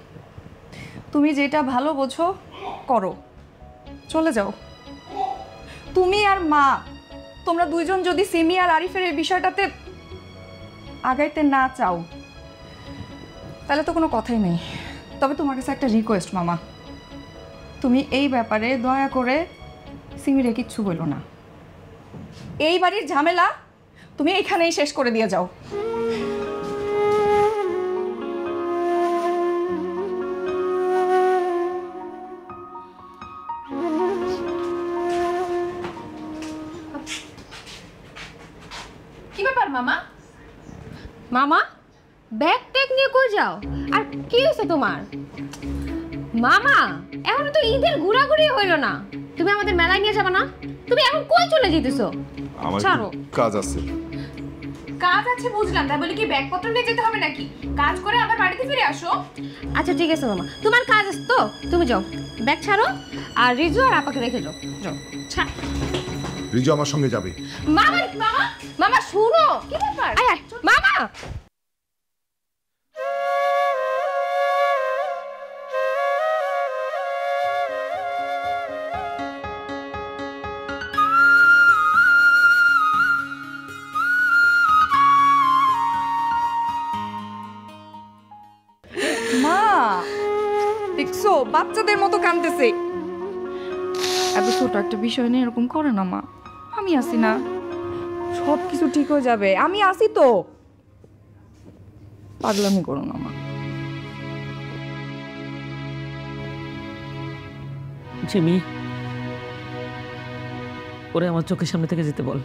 তুমি যেটা ভালো বোঝো করো, চলে যাও। তুমি আর মা, তোমরা দুইজন যদি সিমি আর আরিফের এই বিষয়টাতে আগাইতে না চাও তাহলে তো কোনো কথাই নেই। তবে তোমার কাছে একটা রিকোয়েস্ট মামা, তুমি এই ব্যাপারে দয়া করে সিমিরে কিচ্ছু বলো না। এই বাড়ির ঝামেলা তুমি এখানেই শেষ করে দিয়ে যাও। কি ব্যাপার মামা? মামা ব্যাগ ট্যাগ নিয়ে কই যাও? আর কি হয়েছে তোমার? মামা এখনো তো ঈদের ঘোরাঘুরি হইলো না, তুমি আমাদের মেলায় নিয়ে যাবে না? তুমি এখন কই চলে যেতেছো? আমার ছাড়ো। কাজ আছে। কাজ আছে বুঝলাম, তাই বলে কি ব্যাগপত্র নিয়ে যেতে হবে নাকি? কাজ করে আবার বাড়িতে ফিরে আসো। আচ্ছা ঠিক আছে মামা, তোমার কাজ আছে তো তুমি যাও, ব্যাগ ছাড়ো আর রিজু আর আপাকে রেখে যাও। যাও ছাড়। রিজু আমার সঙ্গে যাবে। মামা মামা মামা শুনো, কি ব্যাপার? আয় আয় মামা। মা দেখছো বাচ্চাদের মতো কাঁদতেছে। এত ছোট একটা বিষয় নিয়ে এরকম করে না মা, আমি আছি না, সব কিছু ঠিক হয়ে যাবে, আমি আছি তো। পাগলামি করো না মা। জিমি, ওরে আমার চোখের সামনে থেকে যেতে বল।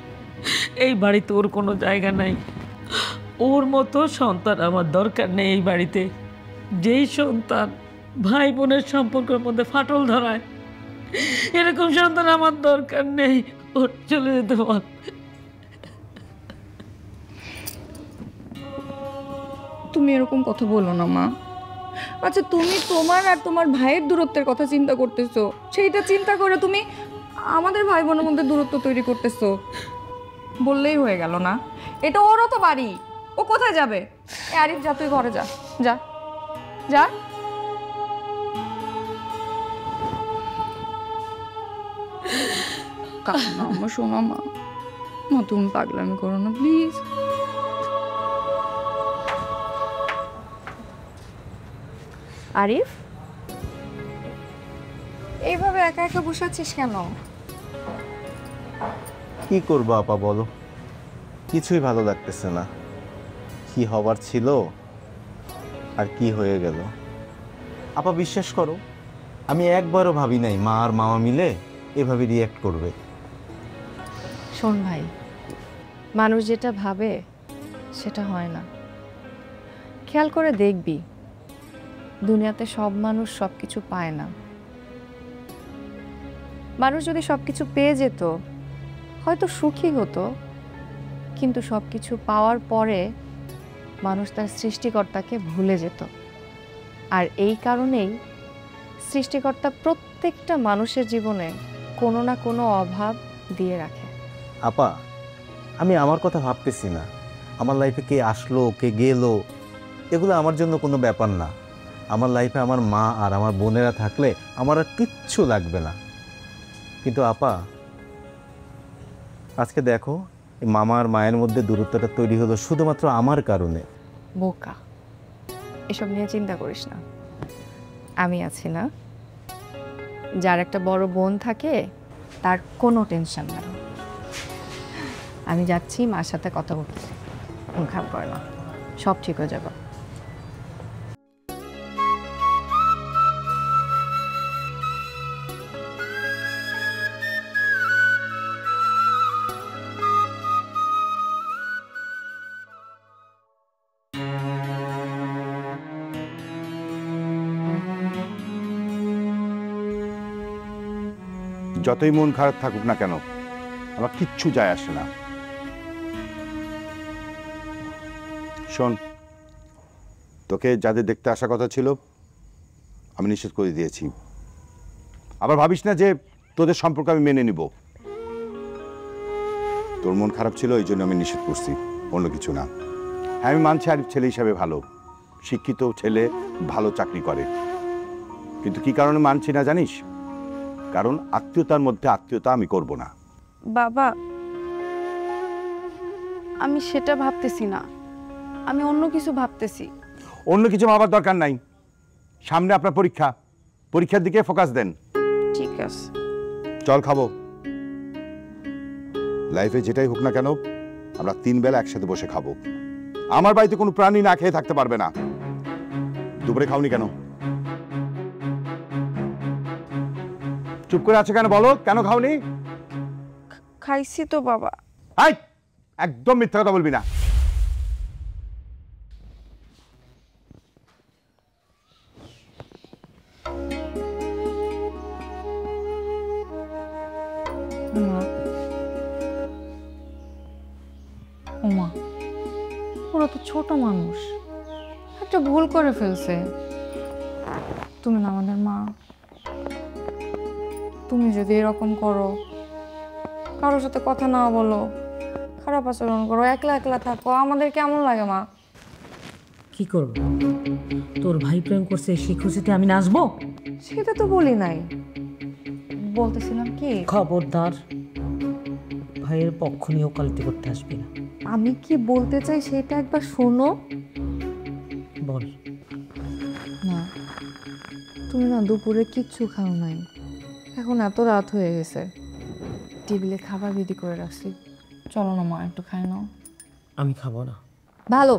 এই বাড়িতে ওর কোনো জায়গা নাই। ওর মতো সন্তান আমার দরকার নেই এই বাড়িতে। যেই সন্তান ভাই বোনের সম্পর্কের মধ্যে ফাটল ধরায়, এরকম সন্তান আমার দরকার নেই। ওর চলে যেতে বল। তুমি এরকম কথা বলো না মা। আচ্ছা তুমি তোমার আর তোমার ভাইয়ের দূরত্বের কথা চিন্তা করতেছো, সেইটা চিন্তা করে তুমি আমাদের ভাই বোনের মধ্যে দূরত্ব তৈরি করতেছো। বললেই হয়ে গেল না? এটা ওরও তো বাড়ি, ও কোথায় যাবে? এ আরিফ যা, তুই ঘরে যা, যা যা। কান্না আমার শোনো মা, মা তুমি পাগলামি করো না প্লিজ। আরিফ এইভাবে একা একা বসে আছিস কেন? কি করবো আপা বলো, কিছুই ভালো লাগতেছে না। কি হবার ছিল আর কি হয়ে গেল। আপা বিশ্বাস করো, আমি একবারও ভাবি নাই মা আর মামা মিলে এভাবে রিয়্যাক্ট করবে। শোন ভাই, মানুষ যেটা ভাবে সেটা হয় না। খেয়াল করে দেখবি, দুনিয়াতে সব মানুষ সব কিছু পায় না। মানুষ যদি সব কিছু পেয়ে যেত হয়তো সুখী হতো, কিন্তু সব কিছু পাওয়ার পরে মানুষ তার সৃষ্টিকর্তাকে ভুলে যেত। আর এই কারণেই সৃষ্টিকর্তা প্রত্যেকটা মানুষের জীবনে কোনো না কোনো অভাব দিয়ে রাখে। আপা আমি আমার কথা ভাবতেছি না, আমার লাইফে কে আসলো কে গেল এগুলো আমার জন্য কোনো ব্যাপার না। আমার লাইফে আমার মা আর আমার বোনেরা থাকলে আমার আর কিচ্ছু লাগবে না। কিন্তু আপা আজকে দেখো, এই মামা আর মায়ের মধ্যে দূরত্বটা তৈরি হলো শুধুমাত্র আমার কারণে। বোকা, এসব নিয়ে চিন্তা করিস না, আমি আছি না। যার একটা বড় বোন থাকে তার কোনো টেনশন নেই। আমি যাচ্ছি, মার সাথে কথা বলছি, মন খারাপ করে না, সব ঠিক হয়ে যাবে। যতই মন খারাপ থাকুক না কেন আমার কিচ্ছু যায় আসে না। শোন, তোকে যাদের দেখতে আসার কথা ছিল আমি নিষেধ করে দিয়েছি। আবার ভাবিস না যে তোদের সম্পর্ক আমি মেনে নিব। তোর মন খারাপ ছিল এই জন্য আমি নিষেধ করছি, অন্য কিছু না। হ্যাঁ, আমি মানছি আরিফ ছেলে হিসাবে ভালো, শিক্ষিত ছেলে, ভালো চাকরি করে, কিন্তু কি কারণে মানছি না জানিস? কারণ আত্মীয়তার মধ্যে আত্মীয়তা আমি করব না। বাবা, আমি সেটা ভাবতেছি না, আমি অন্য কিছু ভাবতেছি। অন্য কিছু ভাবার দরকার নাই, সামনে আপনার পরীক্ষা, পরীক্ষার দিকে ফোকাস দেন। ঠিক আছে, চল খাবো। লাইফে যেটাই হোক না কেন আমরা 3 বেলা একসাথে বসে খাবো। আমার বাড়িতে কোনো প্রাণী না খেয়ে থাকতে পারবে না। দুপুরে খাওনি কেন? চুপ করে আছে কেন বলো, কেন খাওনি? খাইছি তো বাবা। একদম মিথ্যা কথা বলবি না। ওমা, ওরা তো ছোট মানুষ, একটা ভুল করে ফেলছে। তুমি না আমাদের মা, তুমি যদি এরকম করো, কারোর সাথে কথা না বলো, খারাপ আচরণ করো, একলা একলা থাকো, আমাদের কেমন লাগে মা? কি করব? তোর ভাই প্রেম করছে, সেই খুশিতে আমি নাচবো? সেটা তো বলি নাই, বলতেছিলাম কি, খবরদার ভাইয়ের পক্ষ নিয়ে ওকালতি করতে আসবি না। আমি কি বলতে চাই সেটা একবার শোনো। বল। না, তুমি না দুপুরে কিচ্ছু খাও নাই, এখন এত রাত হয়ে গেছে, টেবিলে খাবার রেডি করে রাখছি, চলো না মা একটু খাই নাও। আমি খাবো না। ভালো,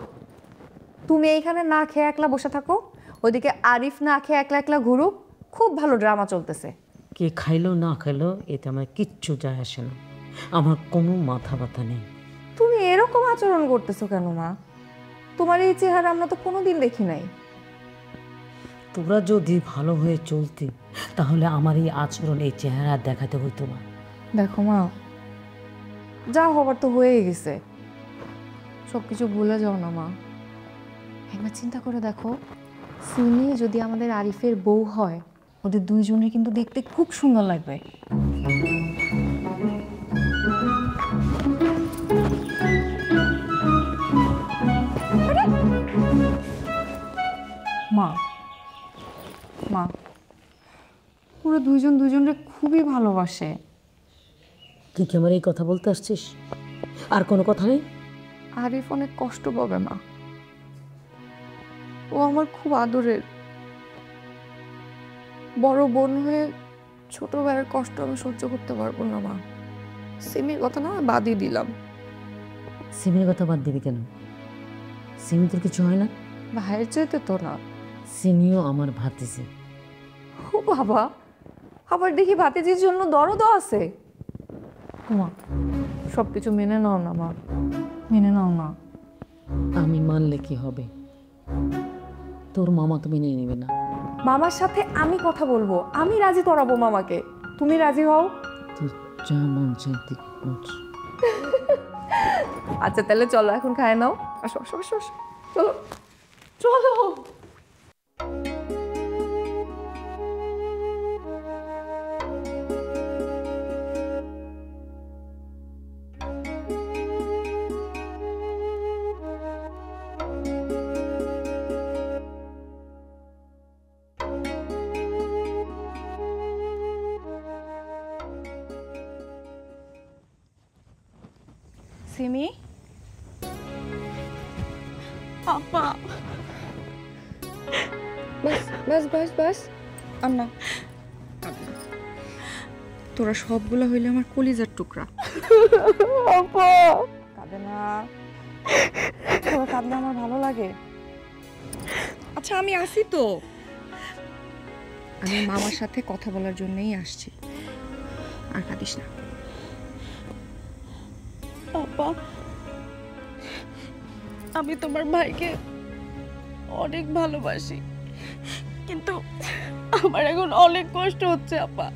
তুমি এইখানে না খেয়ে একলা বসে থাকো, ওইদিকে আরিফ না খেয়ে একলা একলা ঘুরুক, খুব ভালো ড্রামা চলতেছে। কে খাইলো না খাইলো এতে আমার কিচ্ছু যায় আসে না, আমার কোনো মাথা ব্যথা নেই। তুমি এরকম আচরণ করতেছো কেন মা? তোমার এই চেহারা আমরা তো কোনোদিন দেখি নাই। তোরা যদি ভালো হয়ে চলতি তাহলে আমার এই আচরণ, এই চেহারা দেখাতে হইতো না। দেখো মা, যা হবার তো হয়ে গেছে, সবকিছু ভুলে যাও না মা। একবার চিন্তা করে দেখো, সিমি যদি আমাদের আরিফের বউ হয়, ওদের দুইজনের কিন্তু দেখতে খুব সুন্দর লাগবে। মা মা, ওরা দুইজন দুইজনকে খুবই ভালোবাসে। তুই কি আমার এই কথা বলতে আসছিস? আর কোনো কথা নেই? আরিফ অনেক কষ্ট পাবে মা, ও আমার খুব আদরের। বড় বোন হয়ে ছোট ভাইয়ের কষ্ট আমি সহ্য করতে পারবো না মা। সিমির কথা না বাদই দিলাম। সিমির কথা বাদ দিবি কেন? সিমি তোর কিছু হয় না? ভাইয়ের চাইতে তো না। সিমিও আমার ভাতিজি। ও বাবা, আবার দেখি ভাতিজির জন্য দরদও আছে। মা, সবকিছু মেনে নাও না মা, মেনে নাও না। আমি মানলে কি হবে? তোর মামা তো মেনে নেবে না। মামার সাথে আমি কথা বলবো, আমি রাজি করাবো মামাকে, তুমি রাজি হও। তুই যা মন চাই তুই কর। আচ্ছা তাহলে চলো এখন খায় নাও। আসো আসো আসো, চলো চলো। সিমি, আপা, বাস বাস বাস বাস, আর না, তোরা সবগুলো হইলে আমার কলিজার টুকরা। আপা কাঁদে না, তোরা কাঁদলে আমার ভালো লাগে। আচ্ছা আমি আসি তো, আমি মামার সাথে কথা বলার জন্যই আসছি, আর কাঁদিস না। আপা, আমি তোমার ভাইকে অনেক ভালোবাসি, কিন্তু আমার এখন অনেক কষ্ট হচ্ছে আপা।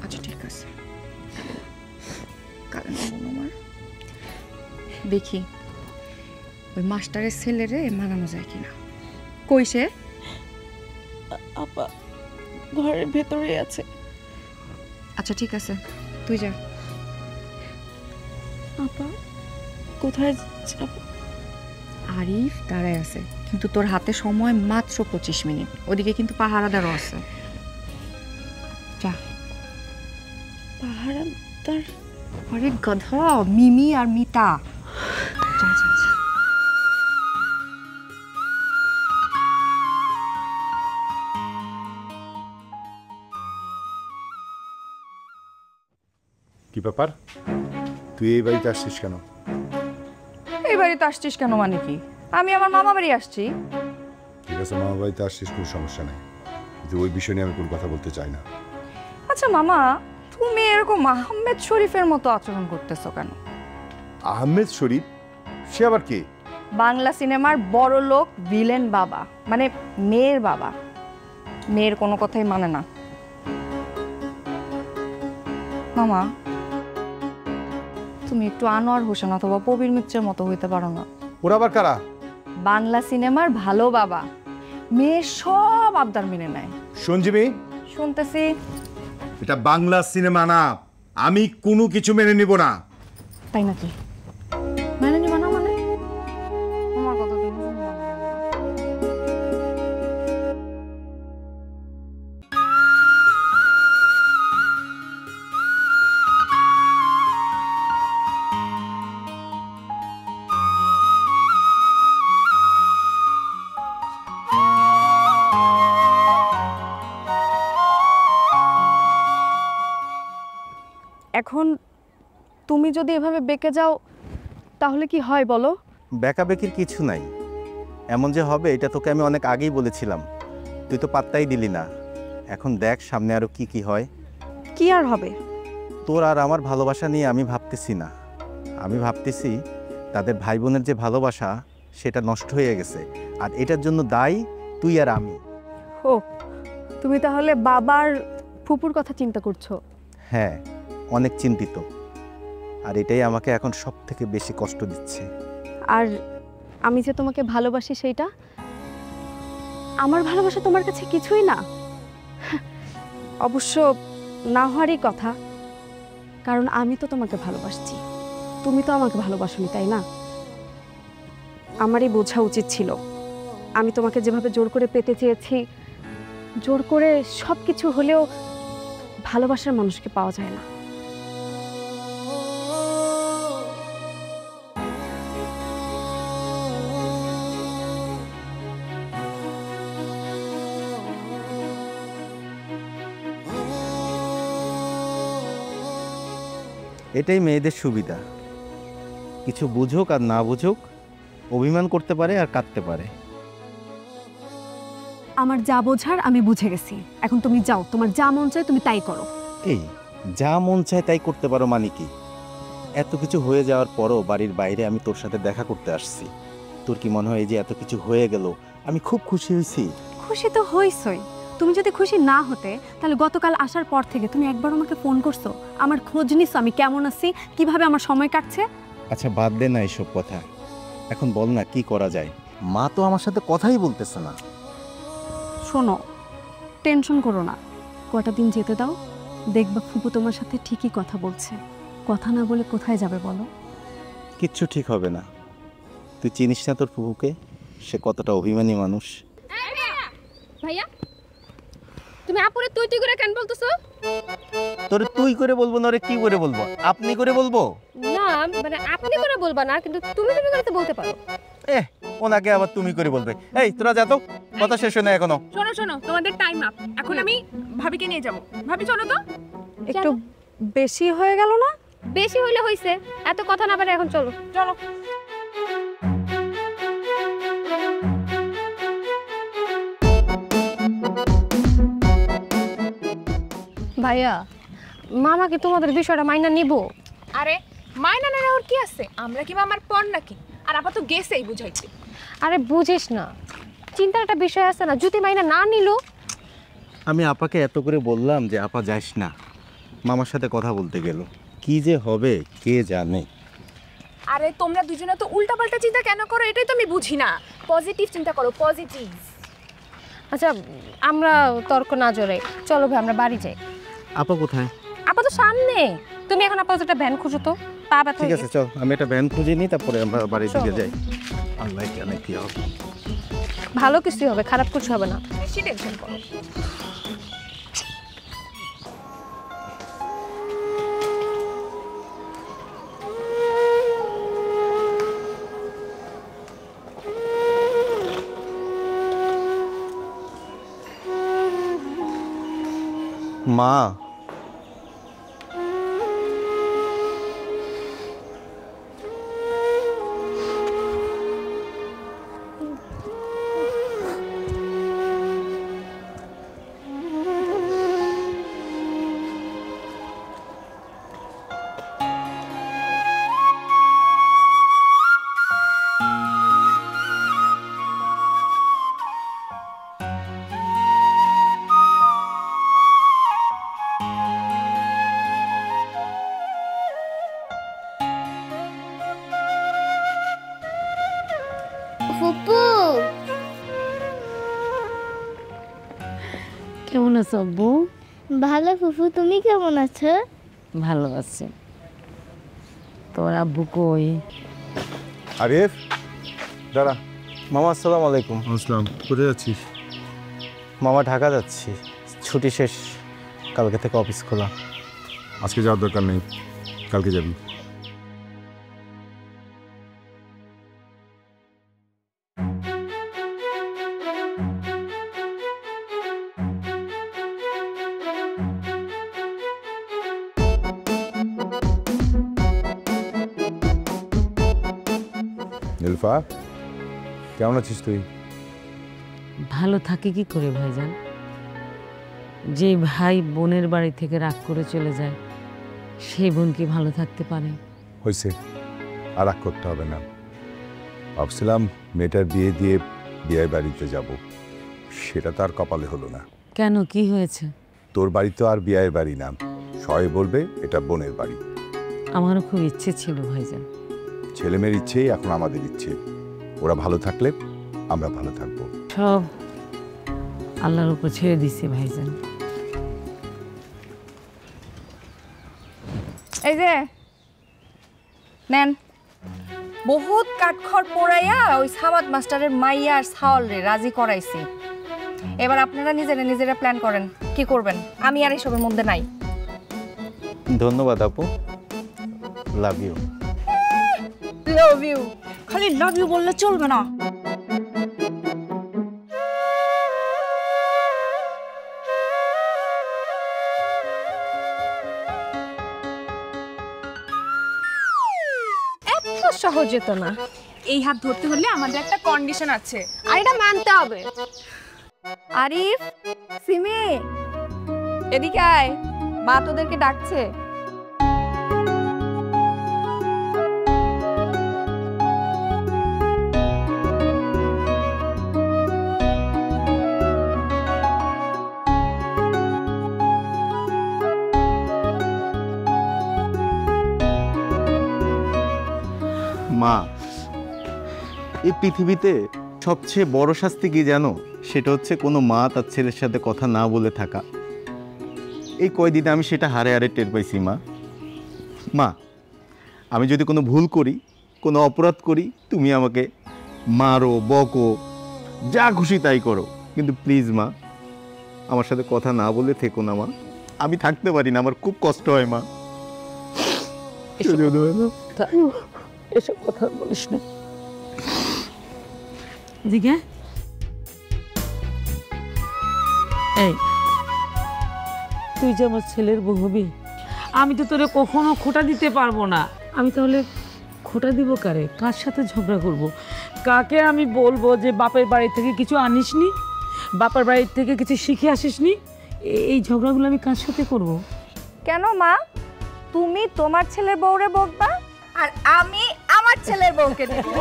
আচ্ছা আছে। কারণ আমার দেখি ওই মাস্টারের ছেলেরে মানানো যায় কিনা। কই সে? আপা ঘরের ভেতরে আছে। আচ্ছা ঠিক আছে, তুই যা। আপা কোথায় যাব? আরিফ দাঁড়ায় আছে, কিন্তু তোর হাতে সময় মাত্র 25 মিনিট। ওদিকে কিন্তু পাহারাদারও আছে। যা। পাহারাদার? আরে গাধা, মিমি আর মিতা। যা যা যা। কি ব্যাপার, তুই এই বাড়িতে আসছিস কেন? এই বাড়িতে আসছিস কেন মানে কি? আমি আমার মামা বাড়ি আসছি। ঠিক আছে, মামা বাড়িতে আসছিস, কোনো সমস্যা নেই, কিন্তু ওই বিষয় নিয়ে আমি কোনো কথা বলতে চাই না। আচ্ছা মামা, তুমি এরকম আহমেদ শরীফের মতো আচরণ করতেছো কেন? আহমেদ শরীফ? সে আবার কে? বাংলা সিনেমার বড় লোক ভিলেন বাবা, মানে মেয়ের বাবা। মেয়ের কোনো কথাই মানে না। মামা, তুমি একটু আনোয়ার হোসেন অথবা প্রবীর মিত্রের মতো হইতে পারো না? ওরা আবার কারা? বাংলা সিনেমার ভালো বাবা, মেয়ের সব আবদার মেনে নেয়। সঞ্জীবী, শুনতেছি। এটা বাংলা সিনেমা না, আমি কোনো কিছু মেনে নিব না। তাই নাকি? মেনে নিবা না মানে? আমার কথা তুমি শুনবা না। এখন তুমি যদি এভাবে বেঁকে যাও তাহলে কি হয় বলো? বেকাবেকির কিছু নাই, এমন যে হবে এটা তোকে আমি অনেক আগেই বলেছিলাম, তুই তো পাত্তাই দিলি না। এখন দেখ সামনে আরো কি কি হয়। কি আর হবে? তোর আর আমার ভালোবাসা নিয়ে আমি ভাবতেছি না, আমি ভাবতেছি তাদের ভাই বোনের যে ভালোবাসা সেটা নষ্ট হয়ে গেছে, আর এটার জন্য দায়ী তুই আর আমি। ও, তুমি তাহলে বাবার ফুপুর কথা চিন্তা করছো? হ্যাঁ, অনেক চিন্তিত, আর এটাই আমাকে এখন সব থেকে বেশি কষ্ট দিচ্ছে। আর আমি যে তোমাকে ভালোবাসি সেইটা, আমার ভালোবাসা তোমার কাছে কিছুই না। অবশ্য না হওয়ারই কথা, কারণ আমি তো তোমাকে ভালোবাসছি, তুমি তো আমাকে ভালোবাসোনি, তাই না? আমারই বোঝা উচিত ছিল। আমি তোমাকে যেভাবে জোর করে পেতে চেয়েছি, জোর করে সব কিছু হলেও ভালোবাসার মানুষকে পাওয়া যায় না। এটাই মেয়েদের সুবিধা, কিছু বুঝুক আর না বুঝুক, অভিমান করতে পারে আর কাঁদতে পারে। আমার যা বোঝার আমি বুঝে গেছি, এখন তুমি যাও, তোমার যা মন চায় তুমি তাই করো। এই যা মন চায় তাই করতে পারো মানে কি? এত কিছু হয়ে যাওয়ার পরও বাড়ির বাইরে আমি তোর সাথে দেখা করতে আসছি, তোর কি মনে হয় যে এত কিছু হয়ে গেল আমি খুব খুশি হয়েছি? খুশি তো হইছই, তুমি যদি খুশি না হতে তাহলে গতকাল আসার পর থেকে তুমি একবার আমাকে ফোন করছো, আমার খোঁজ নিছো আমি কেমন আছি, কিভাবে আমার সময় কাটছে। আচ্ছা বাদ দে না এসব কথা, এখন বল না কি করা যায়? মা তো আমার সাথে কথাই বলতেছে না। শোনো, টেনশন করো না, কটা দিন যেতে দাও, দেখবা ফুপু তোমার সাথে ঠিকই কথা বলছে। কথা না বলে কোথায় যাবে বলো? কিচ্ছু ঠিক হবে না, তুই চিনিস না তোর ফুপুকে, সে কতটা অভিমানী মানুষ। ভাইয়া, তুমি আপুরে তুই তুই করে কেন বলতেছো? তোরে তুই করে বলবো না, রে কি করে বলবো? আপনি করে বলবো না, মানে আপনি করে বলবা না, কিন্তু তুমি তুমি করে তো বলতে পারো। ওনাকে আবার তুমি করে বলবে? এই তোরা যা তো, কথা শেষ হয় না এখনো। শোনো শোনো, তোমাদের টাইম আপ, এখন আমি ভাবিকে নিয়ে যাব। ভাবি চলো তো। একটু বেশি হয়ে গেল না? বেশি হইলে হইছে, এত কথা না বলে এখন চলো চলো। ভাইয়া, মামা কি তোমাদের বিষয়টা মাইনা নিব? আরে মাইনা না ওর কি আছে, আমরা কি মামার পর নাকি? আর আপা তো গেছেই বুঝাইতে। আরে বুঝিস না, চিন্তার একটা বিষয় আছে না, যদি মাইনা না নিল। আমি আপাকে এত করে বললাম যে আপা যাস না, মামার সাথে কথা বলতে গেল। কি যে হবে কে জানে। আরে তোমরা দুজনে তো উল্টাপাল্টা চিন্তা কেন করো এটাই তো আমি বুঝি না। পজিটিভ চিন্তা করো, পজিটিভ। আচ্ছা আমরা তর্ক না জড়াই, চলো ভাই আমরা বাড়ি যাই। আপা কোথায়? আপা তো সামনে, তুমি এখন আপাতত একটা ভ্যান খুঁজো তো, পা ব্যথা। ঠিক আছে চল, আমি একটা ভ্যান খুঁজে নিই, তারপরে আমরা বাড়ির দিকে যাই। আল্লাহ জানে কি হবে। ভালো কিছুই হবে, খারাপ কিছু হবে না। বেশি টেনশন করো। মা, ফুপু কেমন আছো আব্বু? ভালো। ফুপু তুমি কেমন আছো? ভালো আছি। তোর আব্বু কই? আরিফ দাঁড়া। মামা আসসালামু আলাইকুম। আসসালাম, কোথায় যাচ্ছিস? মামা ঢাকা যাচ্ছি, ছুটি শেষ, কালকে থেকে অফিস খোলা। আজকে যাওয়ার দরকার নেই, কালকে যাবি। নীলফা কেমন আছিস তুই? ভালো থাকে কি করে ভাইজান? যে ভাই বোনের বাড়ি থেকে রাগ করে চলে যায়, সেই বোন কি ভালো থাকতে পারে? হয়েছে, আর রাগ করতে হবে না। ভাবছিলাম মেয়েটার বিয়ে দিয়ে বিয়ে বাড়িতে যাব, সেটা তো আর কপালে হলো না। কেন, কি হয়েছে? তোর বাড়ি তো আর বিয়ের বাড়ি না, সবাই বলবে এটা বোনের বাড়ি। আমারও খুব ইচ্ছে ছিল ভাইজান। ছেলে মেয়ের ইচ্ছেই এখন আমাদের ইচ্ছে। ওরা ভালো থাকলে আমরা ভালো থাকবো। সব আল্লাহর উপর ছেড়ে দিছে ভাইজান। এই যে নেন, বহুত কাঠখড় পোড়াইয়া ওই সামাদ মাস্টারের মাইয়া আর সাওয়ালরে রাজি করাইছি। এবার আপনারা নিজেরা নিজেরা প্ল্যান করেন কি করবেন, আমি আর এসবের মধ্যে নাই। ধন্যবাদ আপু, লাভ ইউ। লাভ ইউ, খালি লাভ ইউ বললে চলবে না। এত সহজে তো না। এই হাত ধরতে হলে আমাদের একটা কন্ডিশন আছে, আর এটা মানতে হবে। আরিফ, সিমি, এদিকে আয়, মা তোদেরকে ডাকছে। মা, এই পৃথিবীতে সবচেয়ে বড় শাস্তি কি জানো? সেটা হচ্ছে কোনো মা তার ছেলের সাথে কথা না বলে থাকা। এই কয়দিনে আমি সেটা হারে হারে টের পাইছি মা। মা, আমি যদি কোনো ভুল করি, কোনো অপরাধ করি, তুমি আমাকে মারো, বকো, যা খুশি তাই করো, কিন্তু প্লিজ মা আমার সাথে কথা না বলে থেকো না মা। আমি থাকতে পারি না, আমার খুব কষ্ট হয় মা। এসব কথা বলিস না। দিকে এই, তুই যে আমার ছেলের বউ হবি, আমি তো তোরে কখনো খোটা দিতে পারবো না। আমি তাহলে খোটা দিব কারে? কার সাথে ঝগড়া করব? কাকে আমি বলবো যে বাপের বাড়ি থেকে কিছু আনিসনি, বাপের বাড়ি থেকে কিছু শিখে আসিসনি? এই ঝগড়াগুলো আমি কার সাথে করব? কেন মা, তুমি তোমার ছেলের বউরে বকবা আর আমি আমার ছেলের বউকে দেখব।